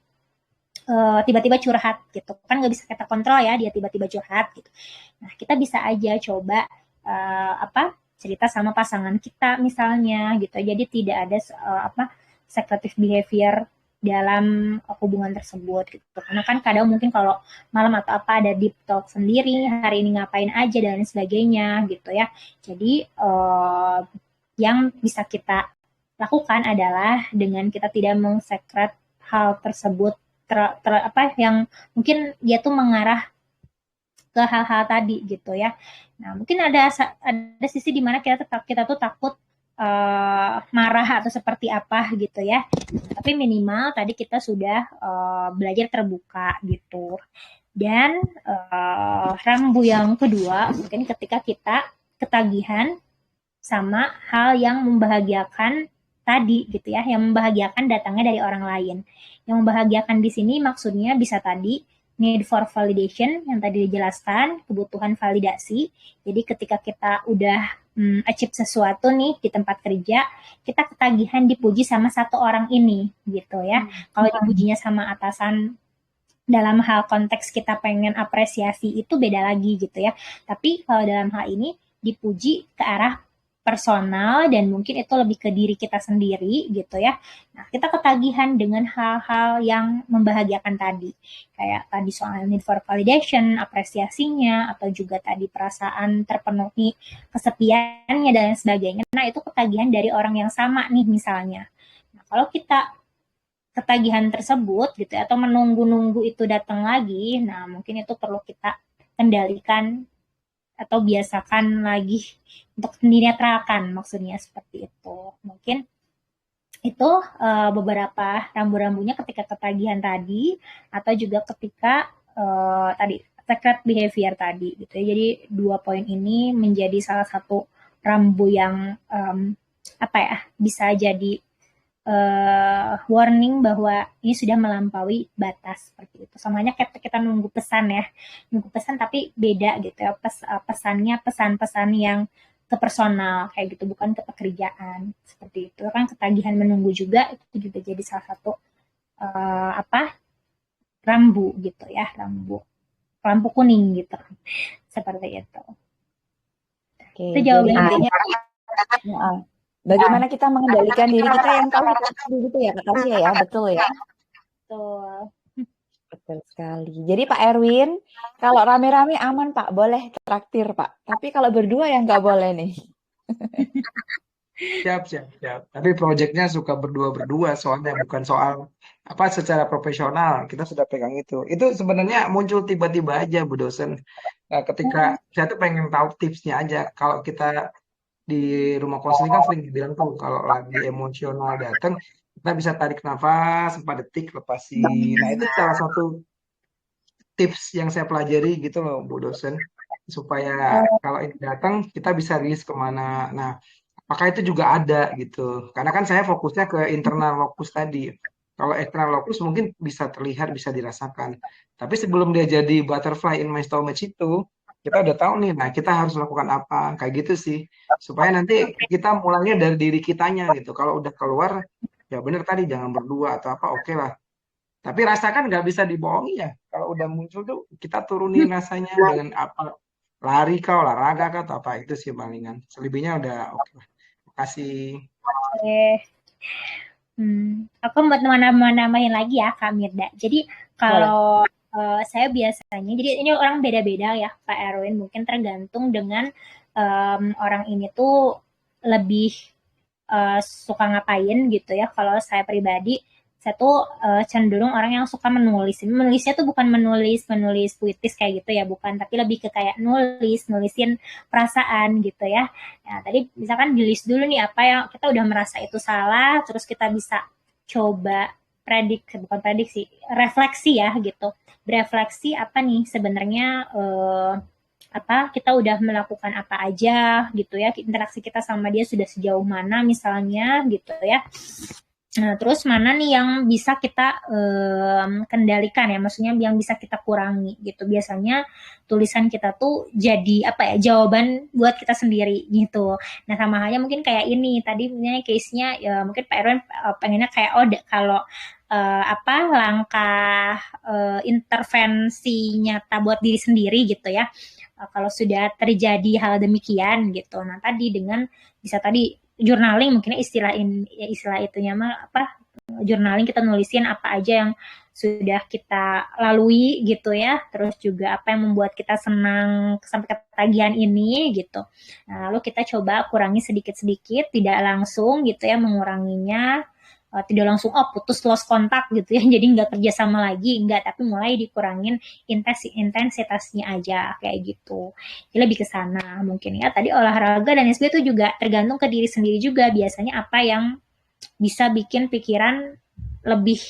tiba-tiba curhat gitu, kan nggak bisa kita kontrol ya, dia tiba-tiba curhat gitu. Nah, kita bisa aja coba cerita sama pasangan kita misalnya gitu. Jadi tidak ada secretive behavior dalam hubungan tersebut gitu. Karena kan kadang mungkin kalau malam atau ada deep talk sendiri, hari ini ngapain aja dan sebagainya gitu ya. Jadi yang bisa kita lakukan adalah dengan kita tidak mengsekret hal tersebut yang mungkin dia tuh mengarah ke hal-hal tadi gitu ya. Nah, mungkin ada sisi di mana kita tuh takut marah atau seperti apa gitu ya. Tapi minimal tadi kita sudah belajar terbuka gitu. Dan rambu yang kedua mungkin ketika kita ketagihan sama hal yang membahagiakan tadi gitu ya, yang membahagiakan datangnya dari orang lain. Yang membahagiakan di sini maksudnya bisa tadi need for validation yang tadi dijelaskan, kebutuhan validasi. Jadi ketika kita udah achieve sesuatu nih di tempat kerja, kita ketagihan dipuji sama satu orang ini gitu ya. Kalau dipujinya sama atasan dalam hal konteks kita pengen apresiasi itu beda lagi gitu ya. Tapi kalau dalam hal ini dipuji ke arah personal dan mungkin itu lebih ke diri kita sendiri gitu ya. Nah, kita ketagihan dengan hal-hal yang membahagiakan tadi. Kayak tadi soal need for validation, apresiasinya, atau juga tadi perasaan terpenuhi kesepiannya dan sebagainya. Nah, itu ketagihan dari orang yang sama nih misalnya. Nah, kalau kita ketagihan tersebut gitu ya, atau menunggu-nunggu itu datang lagi, nah mungkin itu perlu kita kendalikan atau biasakan lagi untuk dinetralkan, maksudnya seperti itu. Mungkin itu beberapa rambu-rambunya ketika ketagihan tadi, atau juga ketika tadi secret behavior tadi gitu ya. Jadi 2 poin ini menjadi salah satu rambu yang bisa jadi warning bahwa ini sudah melampaui batas seperti itu. Samanya kita nunggu pesan ya, nunggu pesan tapi beda gitu ya, pesannya pesan-pesan yang ke personal kayak gitu, bukan ke pekerjaan seperti itu. Kan ketagihan menunggu juga itu juga jadi salah satu rambu gitu ya, lampu kuning gitu seperti itu. Oke, Itu jawabannya. Intinya bagaimana kita mengendalikan diri kita yang tahu gitu ya Kak Tasya ya, betul ya? Betul. Betul sekali. Jadi Pak Erwin, kalau rame-rame aman Pak, boleh traktir Pak. Tapi kalau berdua ya nggak boleh nih. Siap. Tapi proyeknya suka berdua-berdua, soalnya bukan soal apa secara profesional. Kita sudah pegang itu. Itu sebenarnya muncul tiba-tiba aja, Bu dosen. Nah, ketika saya tuh pengen tahu tipsnya aja. Kalau kita di rumah konseling kan sering dibilang tuh, kalau lagi emosional datang, kita bisa tarik nafas 4 detik, lepasin. Nah, itu salah satu tips yang saya pelajari gitu loh, Bu dosen. Supaya kalau ini datang, kita bisa rilis kemana. Nah, apakah itu juga ada gitu? Karena kan saya fokusnya ke internal locus tadi. Kalau external locus mungkin bisa terlihat, bisa dirasakan. Tapi sebelum dia jadi butterfly in my stomach itu, kita udah tahu nih, nah kita harus lakukan apa, kayak gitu sih. Supaya nanti kita mulainya dari diri kitanya gitu. Kalau udah keluar, ya bener tadi jangan berdua atau apa, oke lah. Tapi rasakan nggak bisa dibohongi ya. Kalau udah muncul tuh, kita turunin rasanya dengan apa, lari kah, olahraga kah, atau apa, itu sih palingan. Selebihnya udah oke lah. Makasih. Aku mau nambahin lagi ya Kak Mirda. Jadi kalau saya biasanya, jadi ini orang beda-beda ya Pak Erwin, mungkin tergantung dengan orang ini tuh lebih suka ngapain gitu ya. Kalau saya pribadi, saya tuh cenderung orang yang suka menulis. Menulisnya tuh bukan menulis puitis kayak gitu ya, bukan, tapi lebih ke kayak nulisin perasaan gitu ya. Nah, tadi misalkan di list dulu nih apa yang kita udah merasa itu salah, terus kita bisa coba refleksi ya gitu. Berefleksi apa nih sebenarnya kita udah melakukan apa aja gitu ya, interaksi kita sama dia sudah sejauh mana misalnya gitu ya. Nah, terus mana nih yang bisa kita kendalikan ya, maksudnya yang bisa kita kurangi gitu. Biasanya tulisan kita tuh jadi jawaban buat kita sendiri gitu. Nah, sama halnya mungkin kayak ini tadi case-nya ya, mungkin Pak Erwin pengennya kayak kalau langkah intervensi nyata buat diri sendiri gitu ya. Kalau sudah terjadi hal demikian gitu. Nah, tadi dengan bisa tadi journaling, mungkin istilah itunya journaling, kita nulisin apa aja yang sudah kita lalui gitu ya, terus juga apa yang membuat kita senang sampai ketagihan ini gitu. Nah, lalu kita coba kurangi sedikit-sedikit, tidak langsung gitu ya menguranginya, tidak langsung putus lost kontak gitu ya, jadi nggak kerja sama lagi, nggak, tapi mulai dikurangin intensitasnya aja kayak gitu. Jadi lebih ke sana mungkin ya. Tadi olahraga dan sebagainya itu juga tergantung ke diri sendiri juga, biasanya apa yang bisa bikin pikiran lebih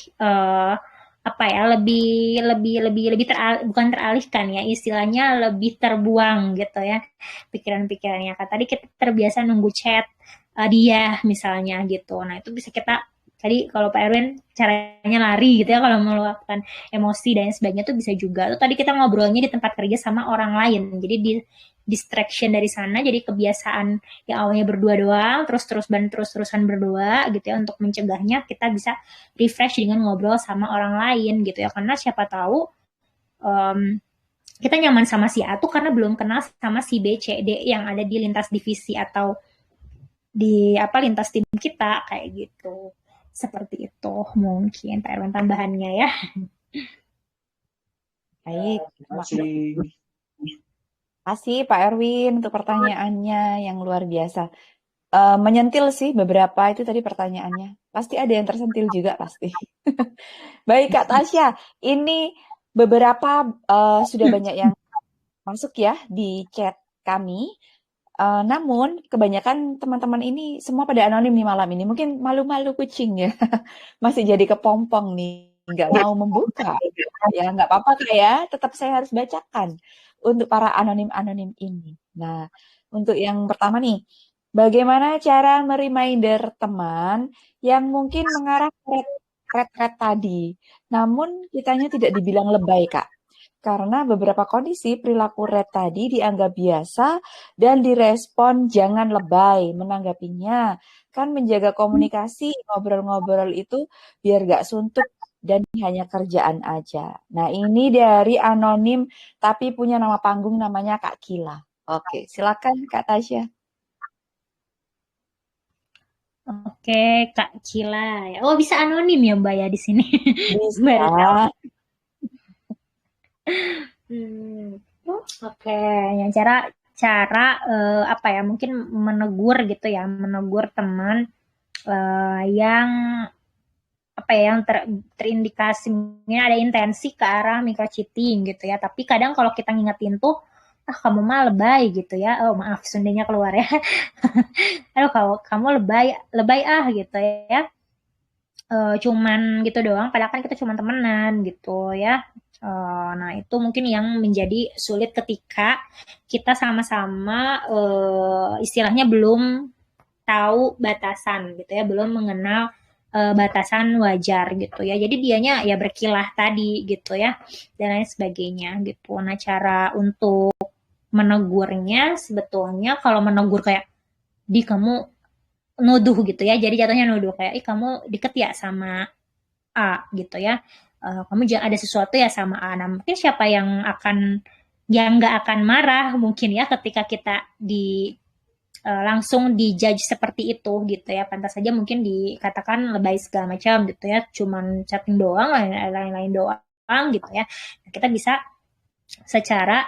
bukan teralihkan ya, istilahnya lebih terbuang gitu ya pikiran-pikirannya. Tadi kita terbiasa nunggu chat dia misalnya gitu. Nah, itu bisa kita tadi kalau Pak Erwin caranya lari gitu ya, kalau meluapkan emosi dan sebagainya tuh bisa juga. Tuh tadi kita ngobrolnya di tempat kerja sama orang lain, jadi di distraction dari sana, jadi kebiasaan yang awalnya berdua doang, terus-terusan berdua gitu ya, untuk mencegahnya kita bisa refresh dengan ngobrol sama orang lain gitu ya, karena siapa tahu kita nyaman sama si A tuh karena belum kenal sama si B, C, D yang ada di lintas divisi atau di lintas tim kita kayak gitu. Seperti itu mungkin Pak Erwin tambahannya ya. Baik, terima kasih Pak Erwin untuk pertanyaannya yang luar biasa. Menyentil sih beberapa itu tadi pertanyaannya. Pasti ada yang tersentil juga pasti. Baik Kak Tasya, ini beberapa sudah banyak yang masuk ya di chat kami. Namun kebanyakan teman-teman ini semua pada anonim nih malam ini. Mungkin malu-malu kucing ya. Masih jadi kepompong nih. Nggak mau membuka. Ya nggak apa-apa Kak ya. Tetap saya harus bacakan untuk para anonim-anonim ini. Nah, untuk yang pertama nih. Bagaimana cara mereminder teman yang mungkin mengarah ke red tadi. Namun kitanya tidak dibilang lebay Kak. Karena beberapa kondisi perilaku red tadi dianggap biasa dan direspon jangan lebay menanggapinya. Kan menjaga komunikasi, ngobrol-ngobrol itu biar gak suntuk dan hanya kerjaan aja. Nah, ini dari anonim tapi punya nama panggung namanya Kak Gila. Oke, silakan Kak Tasya. Oke, Kak Cila ya. Oh, bisa anonim ya Mbak ya di sini. Baru tahu. Bisa. Oke, yang cara apa ya? Mungkin menegur gitu ya, menegur teman yang apa ya, yang terindikasi mungkin ada intensi ke arah microcheating gitu ya. Tapi kadang kalau kita ngingetin tuh, kamu mah lebay gitu ya. Oh maaf, Sundanya keluar ya. Aduh kamu lebay gitu ya. Cuman gitu doang, padahal kan kita cuma temenan gitu ya. Nah itu mungkin yang menjadi sulit ketika kita sama-sama istilahnya belum tahu batasan gitu ya, belum mengenal batasan wajar gitu ya. Jadi dianya ya berkilah tadi gitu ya dan lain sebagainya gitu. Nah cara untuk menegurnya sebetulnya kalau menegur kayak di kamu nuduh gitu ya. Jadi jatuhnya nuduh kayak kamu deket ya sama A gitu ya. Kamu jangan ada sesuatu ya sama A. Nah mungkin siapa yang nggak akan marah mungkin ya ketika kita langsung dijudge seperti itu gitu ya. Pantas saja mungkin dikatakan lebay segala macam gitu ya. Cuman chatting doang, lain-lain doang gitu ya. Nah, kita bisa secara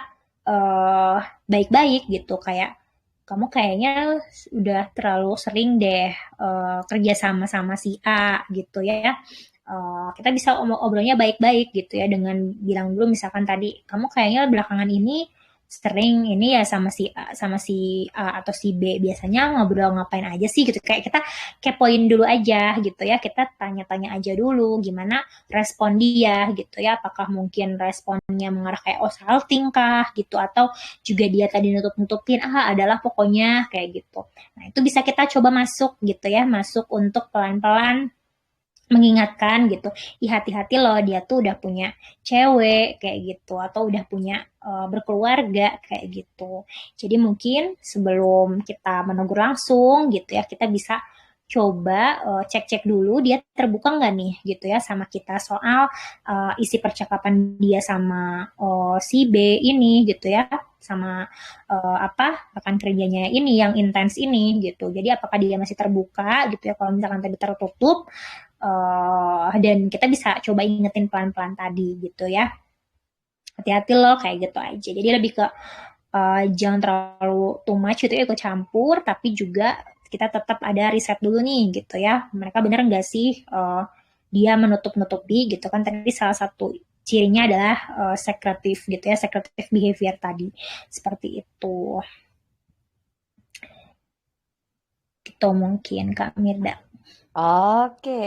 baik-baik gitu kayak kamu kayaknya udah terlalu sering deh kerja sama si A gitu ya. Kita bisa obrolnya baik-baik gitu ya dengan bilang dulu misalkan tadi kamu kayaknya belakangan ini sering ini ya sama si A atau si B biasanya ngobrol ngapain aja sih gitu kayak kita kepoin dulu aja gitu ya kita tanya-tanya aja dulu gimana respon dia gitu ya apakah mungkin responnya mengarah kayak salting kah gitu atau juga dia tadi nutup-nutupin adalah pokoknya kayak gitu. Nah itu bisa kita coba masuk gitu ya masuk untuk pelan-pelan mengingatkan gitu, hati-hati loh dia tuh udah punya cewek kayak gitu atau udah punya berkeluarga kayak gitu. Jadi mungkin sebelum kita menegur langsung gitu ya, kita bisa coba cek-cek dulu dia terbuka nggak nih gitu ya sama kita soal isi percakapan dia sama si B ini gitu ya sama rekan kerjanya ini yang intens ini gitu. Jadi apakah dia masih terbuka gitu ya kalau misalkan tadi tertutup dan kita bisa coba ingetin pelan-pelan tadi gitu ya hati-hati loh kayak gitu aja jadi lebih ke jangan terlalu too much gitu ya ikut campur tapi juga kita tetap ada riset dulu nih gitu ya mereka bener nggak sih dia menutup-nutupi gitu kan tadi salah satu cirinya adalah secretive gitu ya secretive behavior tadi seperti itu gitu mungkin Kak Mirda. Oke,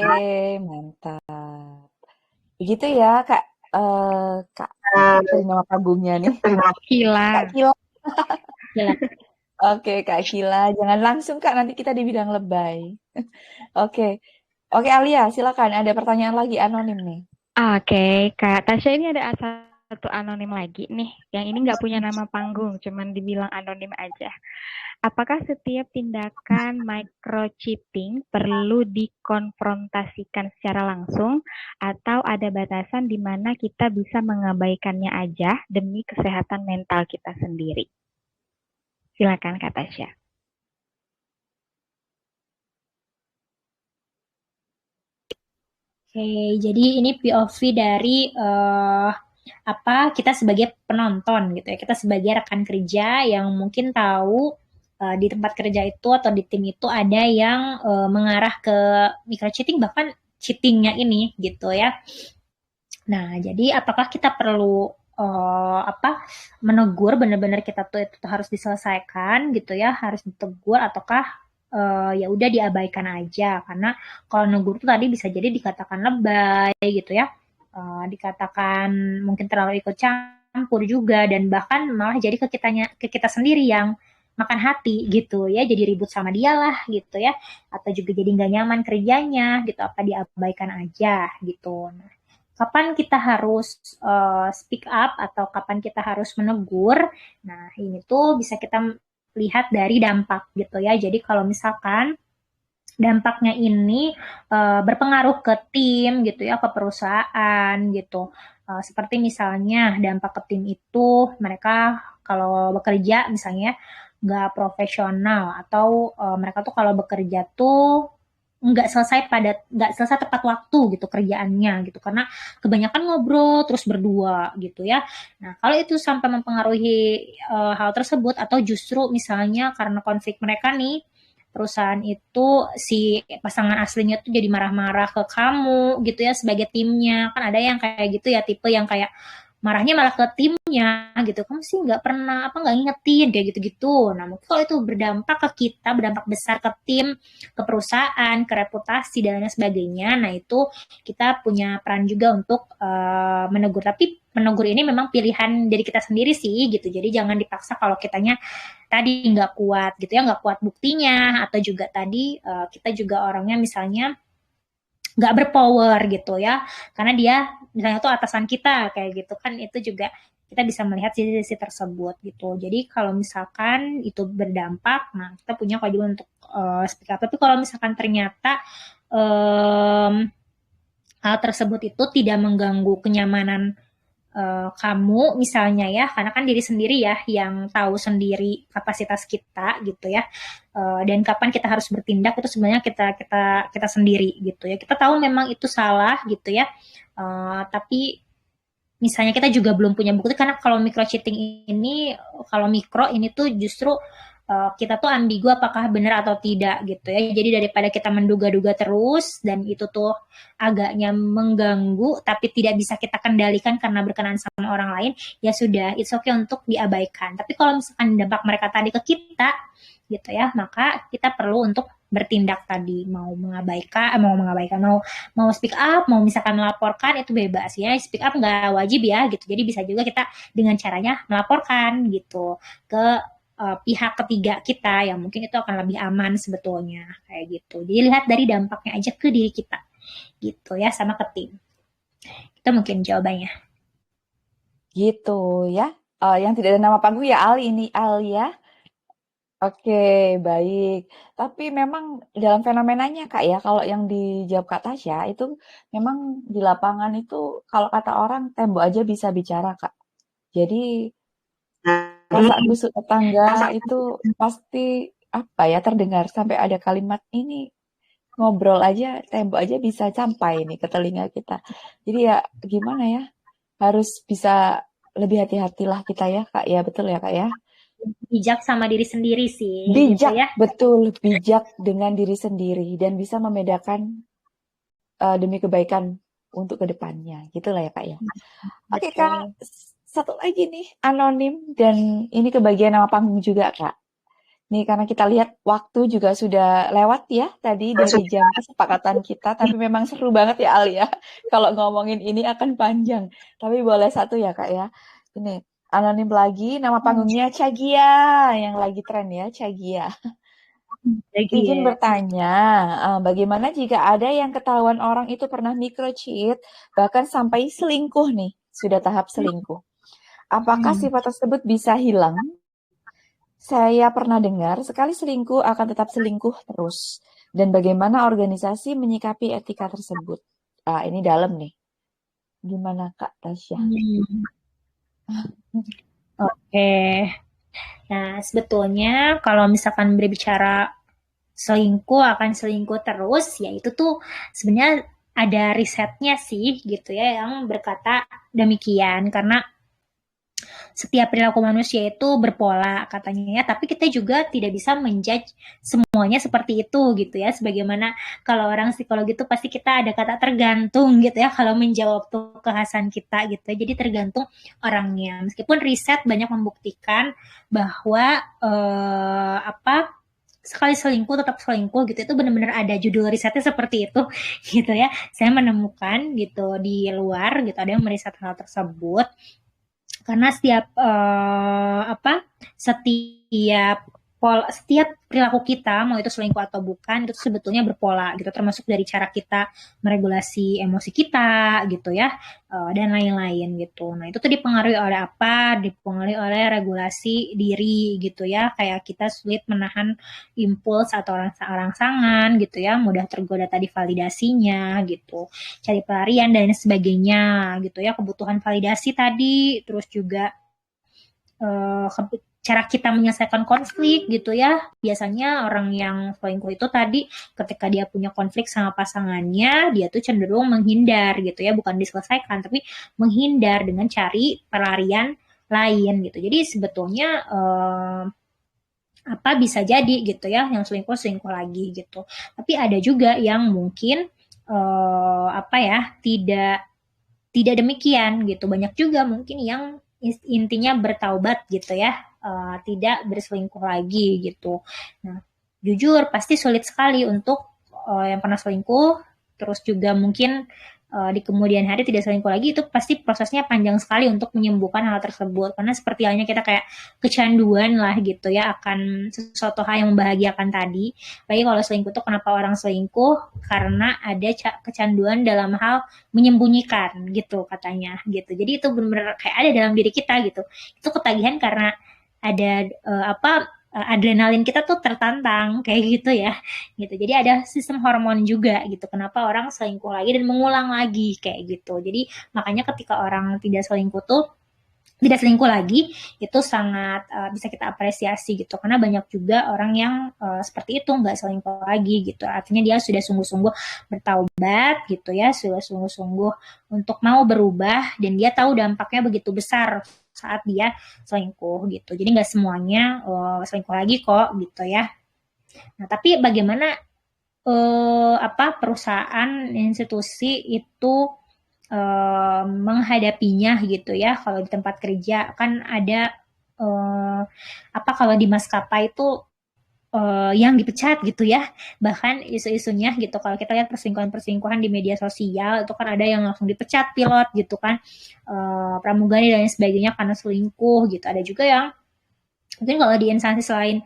mantap. Begitu ya, Kak. Kak, dari nama panggungnya nih. Gila. Kak Kila. Oke, Kak Kila. Jangan langsung, Kak. Nanti kita di bidang lebay. Oke. Oke, Alia, silakan. Ada pertanyaan lagi anonim nih. Oke, Kak Tasya ini ada satu anonim lagi nih. Yang ini nggak punya nama panggung, cuman dibilang anonim aja. Apakah setiap tindakan microchipping perlu dikonfrontasikan secara langsung atau ada batasan di mana kita bisa mengabaikannya aja demi kesehatan mental kita sendiri? Silakan Kak Tasya. Oke, jadi ini POV dari kita sebagai penonton gitu ya, kita sebagai rekan kerja yang mungkin tahu di tempat kerja itu atau di tim itu ada yang mengarah ke microcheating bahkan cheatingnya ini gitu ya. Nah, jadi apakah kita perlu menegur benar-benar kita tuh itu harus diselesaikan gitu ya, harus ditegur ataukah ya udah diabaikan aja karena kalau negur tuh tadi bisa jadi dikatakan lebay gitu ya, dikatakan mungkin terlalu ikut campur juga dan bahkan malah jadi ke kita sendiri yang makan hati gitu ya jadi ribut sama dia lah gitu ya atau juga jadi nggak nyaman kerjanya gitu apa diabaikan aja gitu. Nah, kapan kita harus speak up atau kapan kita harus menegur. Nah, ini tuh bisa kita lihat dari dampak gitu ya. Jadi kalau misalkan dampaknya ini berpengaruh ke tim gitu ya, ke perusahaan gitu. Seperti misalnya dampak ke tim itu mereka kalau bekerja misalnya nggak profesional atau mereka tuh kalau bekerja tuh nggak selesai tepat waktu gitu kerjaannya gitu karena kebanyakan ngobrol terus berdua gitu ya. Nah kalau itu sampai mempengaruhi hal tersebut atau justru misalnya karena konflik mereka nih perusahaan itu si pasangan aslinya tuh jadi marah-marah ke kamu gitu ya sebagai timnya kan ada yang kayak gitu ya tipe yang kayak marahnya malah ke timnya gitu kamu sih nggak pernah apa nggak ngingetin kayak gitu-gitu. Nah mungkin kalau itu berdampak ke kita berdampak besar ke tim ke perusahaan ke reputasi dan lain sebagainya nah itu kita punya peran juga untuk menegur tapi menegur ini memang pilihan dari kita sendiri sih gitu jadi jangan dipaksa kalau kitanya tadi nggak kuat gitu ya nggak kuat buktinya atau juga tadi kita juga orangnya misalnya nggak berpower gitu ya karena dia misalnya tuh atasan kita kayak gitu kan itu juga kita bisa melihat sisi-sisi tersebut gitu jadi kalau misalkan itu berdampak nah kita punya kewajiban untuk speak up tapi kalau misalkan ternyata hal tersebut itu tidak mengganggu kenyamanan kamu misalnya ya karena kan diri sendiri ya yang tahu sendiri kapasitas kita gitu ya dan kapan kita harus bertindak itu sebenarnya kita sendiri gitu ya kita tahu memang itu salah gitu ya tapi misalnya kita juga belum punya bukti karena kalau micro cheating ini kalau mikro ini tuh justru kita tuh ambigu apakah benar atau tidak gitu ya. Jadi daripada kita menduga-duga terus dan itu tuh agaknya mengganggu tapi tidak bisa kita kendalikan karena berkenaan sama orang lain, ya sudah, it's okay untuk diabaikan. Tapi kalau misalkan dampak mereka tadi ke kita gitu ya, maka kita perlu untuk bertindak tadi mau mau speak up mau misalkan melaporkan itu bebas ya speak up nggak wajib ya gitu jadi bisa juga kita dengan caranya melaporkan gitu ke pihak ketiga kita yang mungkin itu akan lebih aman sebetulnya kayak gitu. Jadi lihat dari dampaknya aja ke diri kita gitu ya sama ke tim. Itu mungkin jawabannya. Gitu ya. Yang tidak ada nama panggung ya Ali ini Ali ya. Oke, baik. Tapi memang dalam fenomenanya Kak ya, kalau yang dijawab Kak Tasya itu memang di lapangan itu kalau kata orang tembok aja bisa bicara Kak. Jadi kasak kusuk tetangga itu pasti apa ya terdengar sampai ada kalimat ini ngobrol aja tembok aja bisa sampai nih ke telinga kita. Jadi ya gimana ya harus bisa lebih hati-hatilah kita ya Kak ya betul ya Kak ya. Bijak sama diri sendiri sih. Bijak gitu ya. betul bijak dengan diri sendiri dan bisa membedakan demi kebaikan untuk kedepannya gitulah ya Kak ya. Oke Kak. Satu lagi nih, anonim, dan ini kebagian nama panggung juga, Kak. Nih, karena kita lihat waktu juga sudah lewat ya, tadi dari jam kesepakatan kita, tapi memang seru banget ya, Ali ya. Kalau ngomongin ini akan panjang. Tapi boleh satu ya, Kak ya. Ini, anonim lagi, nama panggungnya Cagia, yang lagi tren ya, Cagia. Izin bertanya, bagaimana jika ada yang ketahuan orang itu pernah microcheat, bahkan sampai selingkuh nih, sudah tahap selingkuh. Apakah sifat tersebut bisa hilang? Saya pernah dengar sekali selingkuh akan tetap selingkuh terus. Dan bagaimana organisasi menyikapi etika tersebut? Ini dalam nih. Gimana Kak Tasya? Oke. Nah, sebetulnya kalau misalkan berbicara selingkuh akan selingkuh terus, ya itu tuh sebenarnya ada risetnya sih gitu ya yang berkata demikian karena setiap perilaku manusia itu berpola katanya ya, tapi kita juga tidak bisa menjudge semuanya seperti itu gitu ya. Sebagaimana kalau orang psikologi itu pasti kita ada kata tergantung gitu ya kalau menjawab tuh kekhasan kita gitu. Jadi tergantung orangnya. Meskipun riset banyak membuktikan bahwa sekali selingkuh tetap selingkuh gitu itu benar-benar ada judul risetnya seperti itu gitu ya. Saya menemukan gitu di luar gitu ada yang meriset hal tersebut karena setiap setiap perilaku kita, mau itu selingkuh atau bukan, itu sebetulnya berpola gitu, termasuk dari cara kita meregulasi emosi kita gitu ya, dan lain-lain gitu. Nah itu tuh dipengaruhi oleh apa? Dipengaruhi oleh regulasi diri gitu ya, kayak kita sulit menahan impuls atau rangsangan gitu ya, mudah tergoda tadi validasinya gitu, cari pelarian dan sebagainya gitu ya, kebutuhan validasi tadi, terus juga cara kita menyelesaikan konflik gitu ya. Biasanya orang yang selingkuh itu tadi ketika dia punya konflik sama pasangannya, dia tuh cenderung menghindar gitu ya, bukan diselesaikan tapi menghindar dengan cari pelarian lain gitu. Jadi sebetulnya bisa jadi gitu ya, yang selingkuh lagi gitu. Tapi ada juga yang mungkin tidak demikian gitu. Banyak juga mungkin yang intinya bertaubat gitu ya, tidak berselingkuh lagi gitu. Nah, jujur pasti sulit sekali untuk yang pernah selingkuh, terus juga mungkin di kemudian hari tidak selingkuh lagi, itu pasti prosesnya panjang sekali untuk menyembuhkan hal tersebut, karena seperti halnya kita kayak kecanduan lah gitu ya akan sesuatu hal yang membahagiakan tadi. Lagi kalau selingkuh tuh kenapa orang selingkuh, karena ada kecanduan dalam hal menyembunyikan gitu katanya gitu. Jadi itu benar-benar kayak ada dalam diri kita gitu. Itu ketagihan karena ada adrenalin kita tuh tertantang kayak gitu ya gitu. Jadi ada sistem hormon juga gitu, kenapa orang selingkuh lagi dan mengulang lagi kayak gitu. Jadi makanya ketika orang tidak selingkuh lagi itu sangat bisa kita apresiasi gitu, karena banyak juga orang yang seperti itu nggak selingkuh lagi gitu, artinya dia sudah sungguh-sungguh bertaubat gitu ya, sudah sungguh-sungguh untuk mau berubah, dan dia tahu dampaknya begitu besar saat dia selingkuh gitu. Jadi nggak semuanya selingkuh lagi kok gitu ya. Nah tapi bagaimana perusahaan institusi itu menghadapinya gitu ya. Kalau di tempat kerja kan ada kalau di maskapai itu yang dipecat gitu ya. Bahkan isu-isunya gitu, kalau kita lihat perselingkuhan di media sosial itu kan ada yang langsung dipecat pilot gitu kan, pramugari dan sebagainya karena selingkuh gitu. Ada juga yang mungkin kalau di instansi selain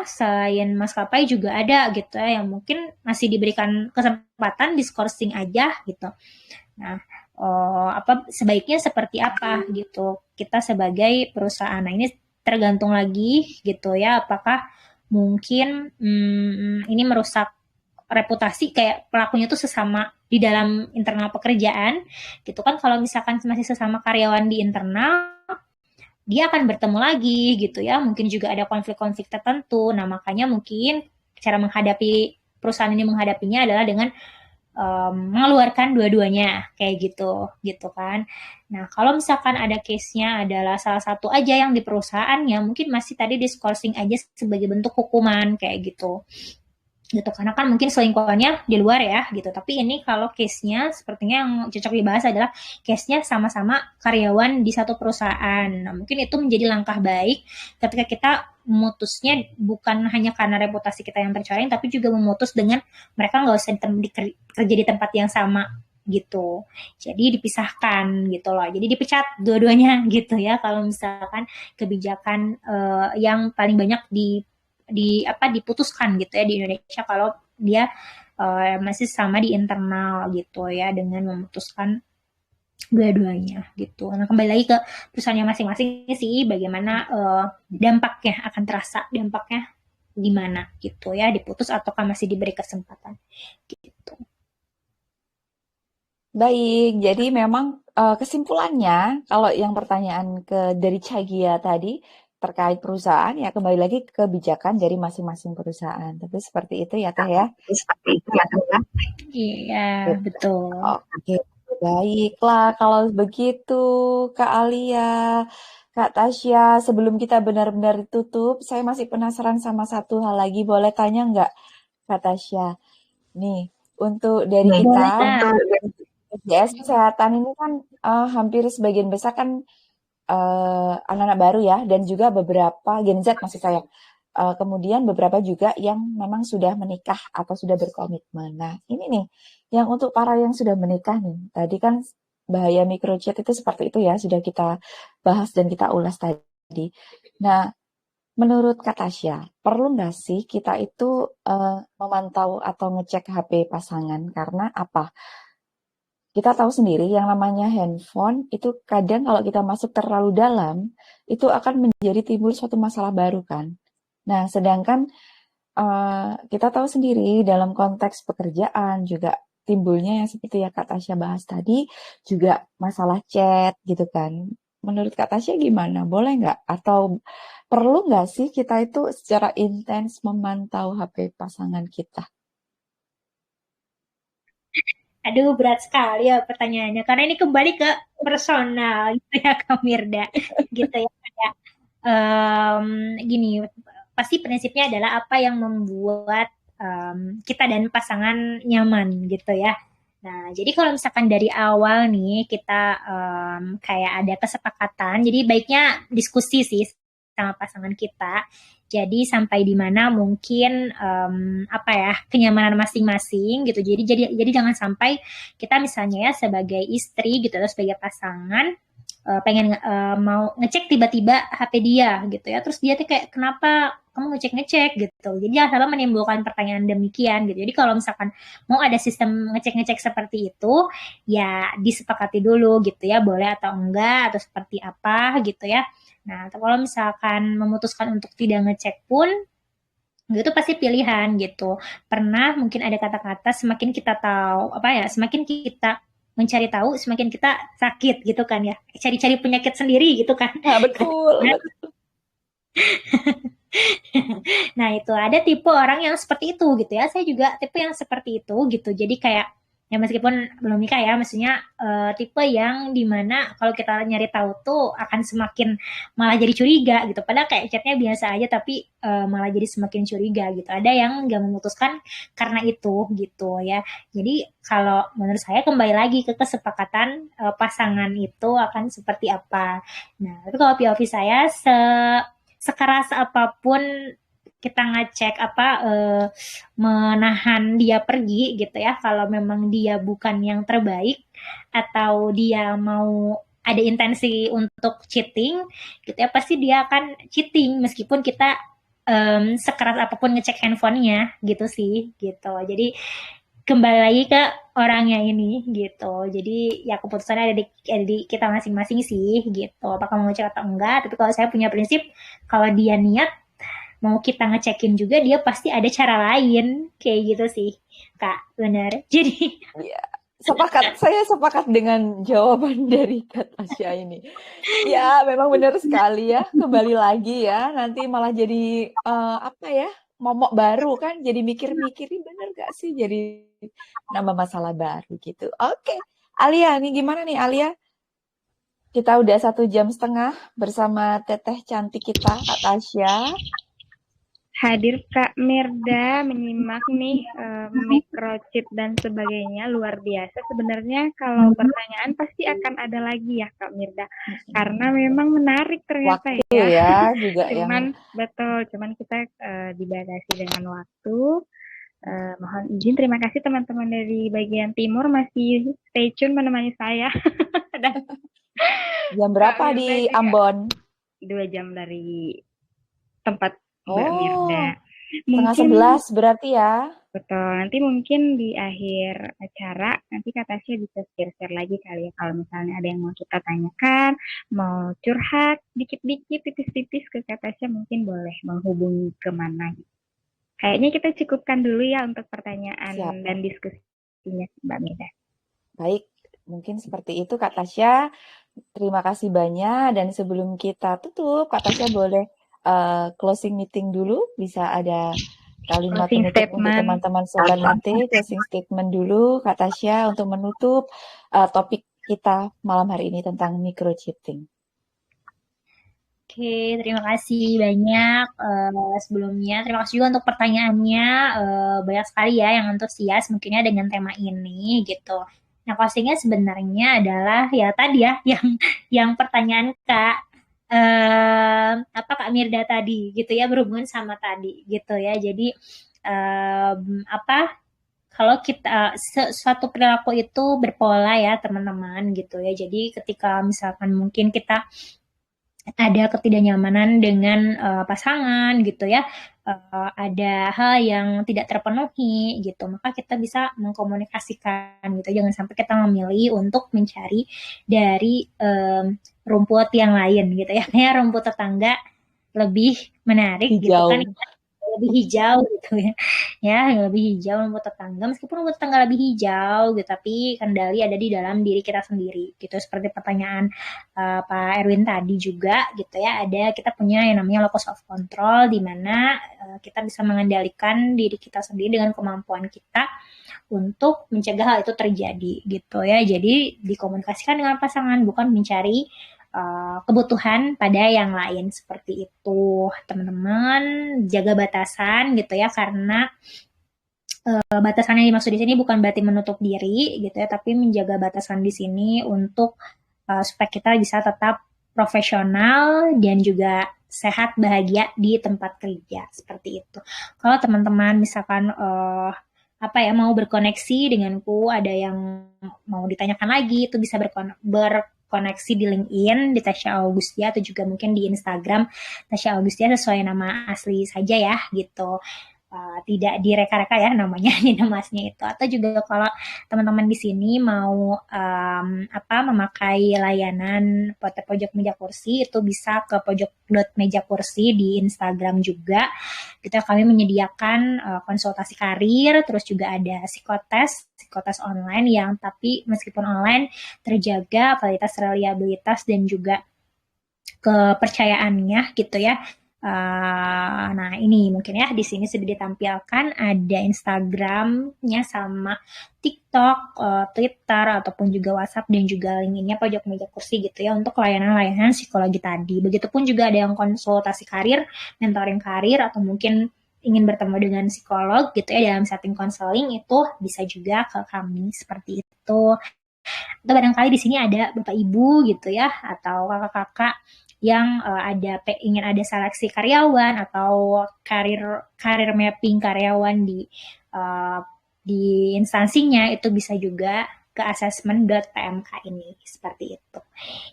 selain maskapai juga ada gitu ya, yang mungkin masih diberikan kesempatan diskorsing aja gitu. Nah, sebaiknya seperti apa gitu kita sebagai perusahaan. Nah, ini tergantung lagi gitu ya, apakah mungkin ini merusak reputasi kayak pelakunya tuh sesama di dalam internal pekerjaan gitu kan. Kalau misalkan masih sesama karyawan di internal, dia akan bertemu lagi gitu ya, mungkin juga ada konflik-konflik tertentu. Nah makanya mungkin cara perusahaan ini menghadapinya adalah dengan mengeluarkan dua-duanya kayak gitu kan. Nah kalau misalkan ada case-nya adalah salah satu aja yang di perusahaannya, mungkin masih tadi diskorsing aja sebagai bentuk hukuman kayak gitu, karena kan mungkin selingkuhannya di luar ya gitu. Tapi ini kalau case-nya sepertinya yang cocok dibahas adalah case-nya sama-sama karyawan di satu perusahaan. Nah mungkin itu menjadi langkah baik ketika kita memutusnya bukan hanya karena reputasi kita yang tercoreng, tapi juga memutus dengan mereka nggak usah kerja di tempat yang sama gitu. Jadi dipisahkan gitu loh. Jadi dipecat dua-duanya gitu ya. Kalau misalkan kebijakan yang paling banyak diputuskan gitu ya di Indonesia, kalau dia masih sama di internal gitu ya, dengan memutuskan dua-duanya gitu. Nah kembali lagi ke perusahaannya masing-masing sih, bagaimana dampaknya akan terasa, dampaknya gimana gitu ya, diputus ataukah masih diberi kesempatan gitu. Baik, jadi memang kesimpulannya kalau yang pertanyaan dari Cagia tadi terkait perusahaan, ya kembali lagi ke kebijakan dari masing-masing perusahaan. Tapi seperti itu ya Teh ya? Seperti itu ya Teh ya? Iya, betul. Oke, baiklah kalau begitu Kak Alia, Kak Tasya, sebelum kita benar-benar tutup, saya masih penasaran sama satu hal lagi. Boleh tanya nggak Kak Tasya? Nih, untuk dari kita, BPJS Kesehatan ini kan hampir sebagian besar kan anak-anak baru ya, dan juga beberapa Gen Z maksud saya. Kemudian beberapa juga yang memang sudah menikah atau sudah berkomitmen. Nah, ini nih, yang untuk para yang sudah menikah nih, tadi kan bahaya microchip itu seperti itu ya, sudah kita bahas dan kita ulas tadi. Nah, menurut Kak Tasya, perlu nggak sih kita itu memantau atau ngecek HP pasangan? Karena apa? Kita tahu sendiri yang namanya handphone itu kadang kalau kita masuk terlalu dalam, itu akan menjadi timbul suatu masalah baru kan. Nah, sedangkan kita tahu sendiri dalam konteks pekerjaan juga timbulnya yang seperti yang Kak Tasya bahas tadi, juga masalah chat gitu kan. Menurut Kak Tasya gimana? Boleh nggak? Atau perlu nggak sih kita itu secara intens memantau HP pasangan kita? Aduh, berat sekali ya pertanyaannya. Karena ini kembali ke personal gitu ya, Kak Mirda. Gitu ya. Kayak, gini, pasti prinsipnya adalah apa yang membuat kita dan pasangan nyaman gitu ya. Nah, jadi kalau misalkan dari awal nih kita kayak ada kesepakatan, jadi baiknya diskusi sih sama pasangan kita. Jadi sampai di mana mungkin apa ya kenyamanan masing-masing gitu. Jadi jangan sampai kita misalnya ya sebagai istri gitu atau sebagai pasangan pengen mau ngecek tiba-tiba HP dia gitu ya. Terus dia tuh kayak kenapa kamu ngecek-ngecek gitu. Jadi jangan sampai menimbulkan pertanyaan demikian gitu. Jadi kalau misalkan mau ada sistem ngecek-ngecek seperti itu, ya disepakati dulu gitu ya, boleh atau enggak atau seperti apa gitu ya. Nah, kalau misalkan memutuskan untuk tidak ngecek pun, itu pasti pilihan gitu. Pernah mungkin ada kata-kata semakin kita tahu apa ya, semakin kita mencari tahu, semakin kita sakit gitu kan ya. Cari-cari penyakit sendiri gitu kan. Nah, betul. Nah, itu ada tipe orang yang seperti itu gitu ya. Saya juga tipe yang seperti itu gitu. Jadi kayak ya meskipun belum nikah ya, maksudnya tipe yang dimana kalau kita nyari tahu tuh akan semakin malah jadi curiga gitu. Padahal kayak chatnya biasa aja tapi malah jadi semakin curiga gitu. Ada yang nggak memutuskan karena itu gitu ya. Jadi kalau menurut saya kembali lagi ke kesepakatan pasangan itu akan seperti apa. Nah, tapi kalau POV saya sekeras apapun kita ngecek apa menahan dia pergi gitu ya kalau memang dia bukan yang terbaik atau dia mau ada intensi untuk cheating gitu ya pasti dia akan cheating meskipun kita sekeras apapun ngecek handphonenya gitu sih gitu. Jadi kembali lagi ke orangnya ini gitu. Jadi ya keputusannya ada di kita masing-masing sih gitu. Apakah mau ngecek atau enggak. Tapi kalau saya punya prinsip kalau dia niat mau kita ngecekin juga dia pasti ada cara lain kayak gitu sih Kak. Benar. Jadi Ya, saya sepakat dengan jawaban dari Kak Tasya ini. Ya, memang benar sekali ya. Kembali lagi ya, nanti malah jadi apa ya? Momok baru kan, jadi mikir-mikir ini bener gak sih? Jadi nambah masalah baru gitu. Oke, Alia, nih gimana nih Alia? Kita udah 1,5 jam bersama teteh cantik kita, Kak Tasya. Hadir Kak Mirda menyimak nih microchip dan sebagainya luar biasa. Sebenarnya kalau pertanyaan pasti akan ada lagi ya Kak Mirda. Karena memang menarik ternyata waktu ya juga cuman yang betul, cuman kita dibatasi dengan waktu. Mohon izin, terima kasih teman-teman dari bagian timur masih stay tune menemani saya. Dan jam berapa di Ambon? 2 jam dari tempat Mbak Oh, Mirda. Mungkin 11 berarti ya. Betul, nanti mungkin di akhir acara, nanti Kak Tasya bisa share-share lagi kali ya, kalau misalnya ada yang mau kita tanyakan, mau curhat dikit-dikit, tipis-tipis ke Kak Tasya, mungkin boleh menghubungi kemana. Kayaknya kita cukupkan dulu ya untuk pertanyaan Siap. dan diskusinya Mbak Mirda. Baik, mungkin seperti itu Kak Tasya. Terima kasih banyak, dan sebelum kita tutup, Kak Tasya boleh closing meeting dulu, bisa ada kalimat Closing penutup untuk statement. teman-teman Sobat AT, closing statement dulu Kak Tasya untuk menutup topik kita malam hari ini tentang microchipping. Oke, terima kasih banyak sebelumnya. Terima kasih juga untuk pertanyaannya. Banyak sekali ya yang antusias mungkinnya dengan tema ini gitu. Nah, closingnya sebenarnya adalah ya tadi ya yang pertanyaan Kak Mirda tadi gitu ya berhubungan sama tadi gitu ya. Jadi kalau kita suatu perilaku itu berpola ya teman-teman gitu ya. Jadi ketika misalkan mungkin kita ada ketidaknyamanan dengan pasangan gitu ya, ada hal yang tidak terpenuhi gitu, maka kita bisa mengkomunikasikan gitu. Jangan sampai kita memilih untuk mencari dari rumput yang lain gitu ya, kayak rumput tetangga lebih menarik gitu Hijau. kan, lebih hijau gitu ya lebih hijau rumput tetangga, meskipun rumput tetangga lebih hijau gitu, tapi kendali ada di dalam diri kita sendiri gitu. Seperti pertanyaan Pak Erwin tadi juga gitu ya, ada kita punya yang namanya locus of control, di mana kita bisa mengendalikan diri kita sendiri dengan kemampuan kita untuk mencegah hal itu terjadi gitu ya. Jadi dikomunikasikan dengan pasangan, bukan mencari kebutuhan pada yang lain, seperti itu teman-teman. Jaga batasan gitu ya, karena batasan yang dimaksud di sini bukan berarti menutup diri gitu ya, tapi menjaga batasan di sini untuk supaya kita bisa tetap profesional dan juga sehat bahagia di tempat kerja, seperti itu. Kalau teman-teman misalkan mau berkoneksi denganku, ada yang mau ditanyakan lagi, itu bisa berkoneksi di LinkedIn di Tasya Augustia, atau juga mungkin di Instagram Tasya Augustia sesuai nama asli saja ya gitu. Tidak direka-reka ya namanya di nama aslinya itu. Atau juga kalau teman-teman di sini mau memakai layanan pojok meja kursi, itu bisa ke pojok.mejakursi di Instagram juga. Kita kami menyediakan konsultasi karir, terus juga ada psikotes online yang tapi meskipun online terjaga kualitas reliabilitas dan juga kepercayaannya gitu ya. Nah ini mungkin ya di sini sudah ditampilkan ada Instagramnya sama TikTok, Twitter ataupun juga WhatsApp dan juga LinkedIn-nya Pojok Meja Kursi gitu ya, untuk layanan-layanan psikologi tadi. Begitupun juga ada yang konsultasi karir, mentoring karir, atau mungkin ingin bertemu dengan psikolog gitu ya dalam setting konseling, itu bisa juga ke kami seperti itu. Atau barangkali di sini ada bapak ibu gitu ya, atau kakak-kakak yang ingin ada seleksi karyawan atau karir mapping karyawan di instansinya, itu bisa juga ke assessment.pmk ini, seperti itu.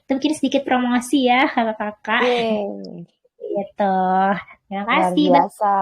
Itu mungkin sedikit promosi ya kakak-kakak. Gitu. Terima kasih. Luar biasa.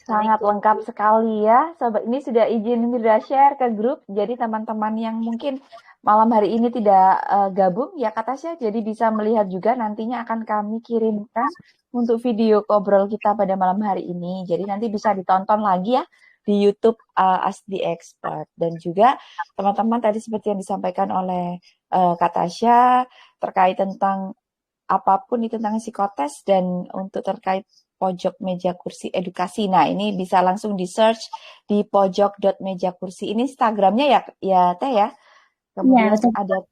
Sangat lengkap sekali ya Sobat. Ini sudah izin Mirda share ke grup, jadi teman-teman yang mungkin malam hari ini tidak gabung ya Kak Tasya, jadi bisa melihat juga, nantinya akan kami kirimkan untuk video ngobrol kita pada malam hari ini. Jadi nanti bisa ditonton lagi ya di YouTube Ask the Expert. Dan juga teman-teman tadi seperti yang disampaikan oleh Kak Tasya terkait tentang apapun itu tentang psikotes dan untuk terkait pojok meja kursi edukasi. Nah, ini bisa langsung di-search di pojok.mejakursi. Ini Instagramnya ya Teh ya. Kemudian ada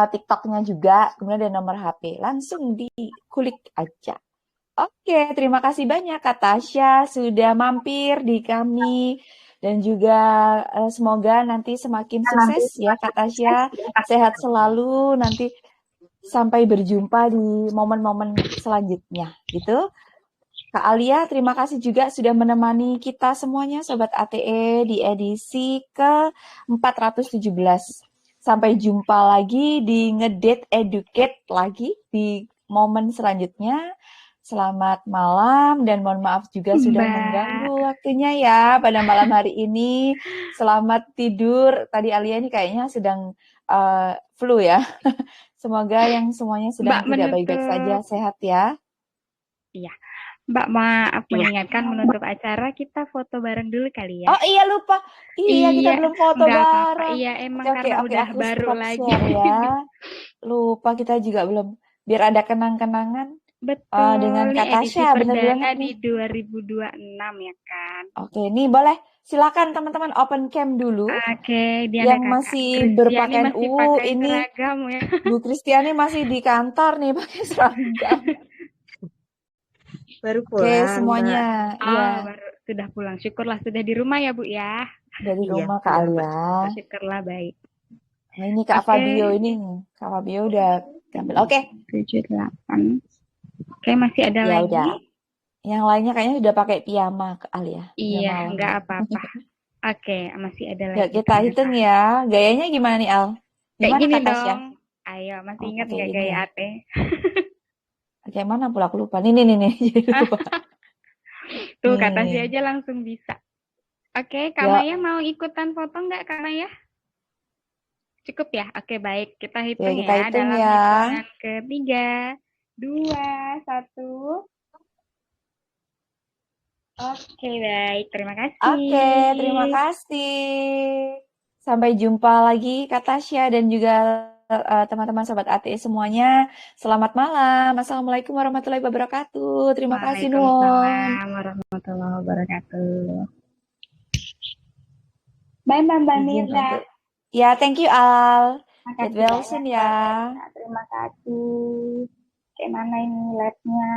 TikToknya juga, kemudian ada nomor HP. Langsung dikulik aja. Oke, terima kasih banyak Kak Tasya sudah mampir di kami. Dan juga semoga nanti semakin sukses ya Kak Tasya. Sehat selalu, nanti sampai berjumpa di momen-momen selanjutnya gitu. Kak Alia, terima kasih juga sudah menemani kita semuanya Sobat ATE di edisi ke-417. Sampai jumpa lagi di Ngedate Educate lagi di momen selanjutnya. Selamat malam dan mohon maaf juga sudah mengganggu waktunya ya pada malam hari ini. Selamat tidur. Tadi Alia ini kayaknya sedang flu ya. Semoga yang semuanya sedang tidak baik-baik saja, sehat ya. Iya. Mbak, maaf mengingatkan menutup acara, kita foto bareng dulu kali ya. Oh iya lupa. Iya kita belum foto bareng. Apa-apa. Iya emang karena udah baru lagi. Ya. Lupa kita juga belum. Biar ada kenang-kenangan. Betul. Dengan Kak Tasya, bener banget di 2026 ya kan. Oke, nih boleh. Silakan teman-teman open cam dulu. Oke, yang masih berpakaian ini seragam ya. Bu Kristiani masih di kantor nih pakai seragam. Baru pulang. Oke, semuanya. Baru sudah pulang. Syukurlah sudah di rumah ya, Bu ya. Dari rumah Kak Alia. Syukurlah baik. Nah, ini Kak Fabio ini. Kak Fabio udah ambil. Oke. 78. Oke, masih ada lagi. Udah. Yang lainnya kayaknya udah pakai piyama Kak Alia. Iya, enggak apa-apa. Oke, masih ada lagi. Kita hitung ya. Gayanya gimana nih Al? Kayak gini dong. Ayo, masih Oh, ingat pakai nggak ini gaya ya. Ate? Kayak mana pula aku lupa. Nih. Jadi lupa. Tuh, kata si Nih. aja langsung bisa. Oke, Kak Ya, Maya mau ikutan foto nggak, Kak Maya? Cukup ya? Oke, baik. Kita hitung kita ya. hitung Dalam ya. hitungan ketiga, 2, 1. Oke, baik. Terima kasih. Oke, terima kasih. Sampai jumpa lagi Kak Tasya dan juga teman-teman sobat ATE semuanya. Selamat malam. Assalamualaikum warahmatullahi wabarakatuh. Terima kasih Nuwun. Waalaikumsalam warahmatullahi wabarakatuh. Bye, Mbak Mirda. Ya, thank you Al. Get Makasih well banyak, soon ya. Mbak. Terima kasih. Kayak mana ini labnya?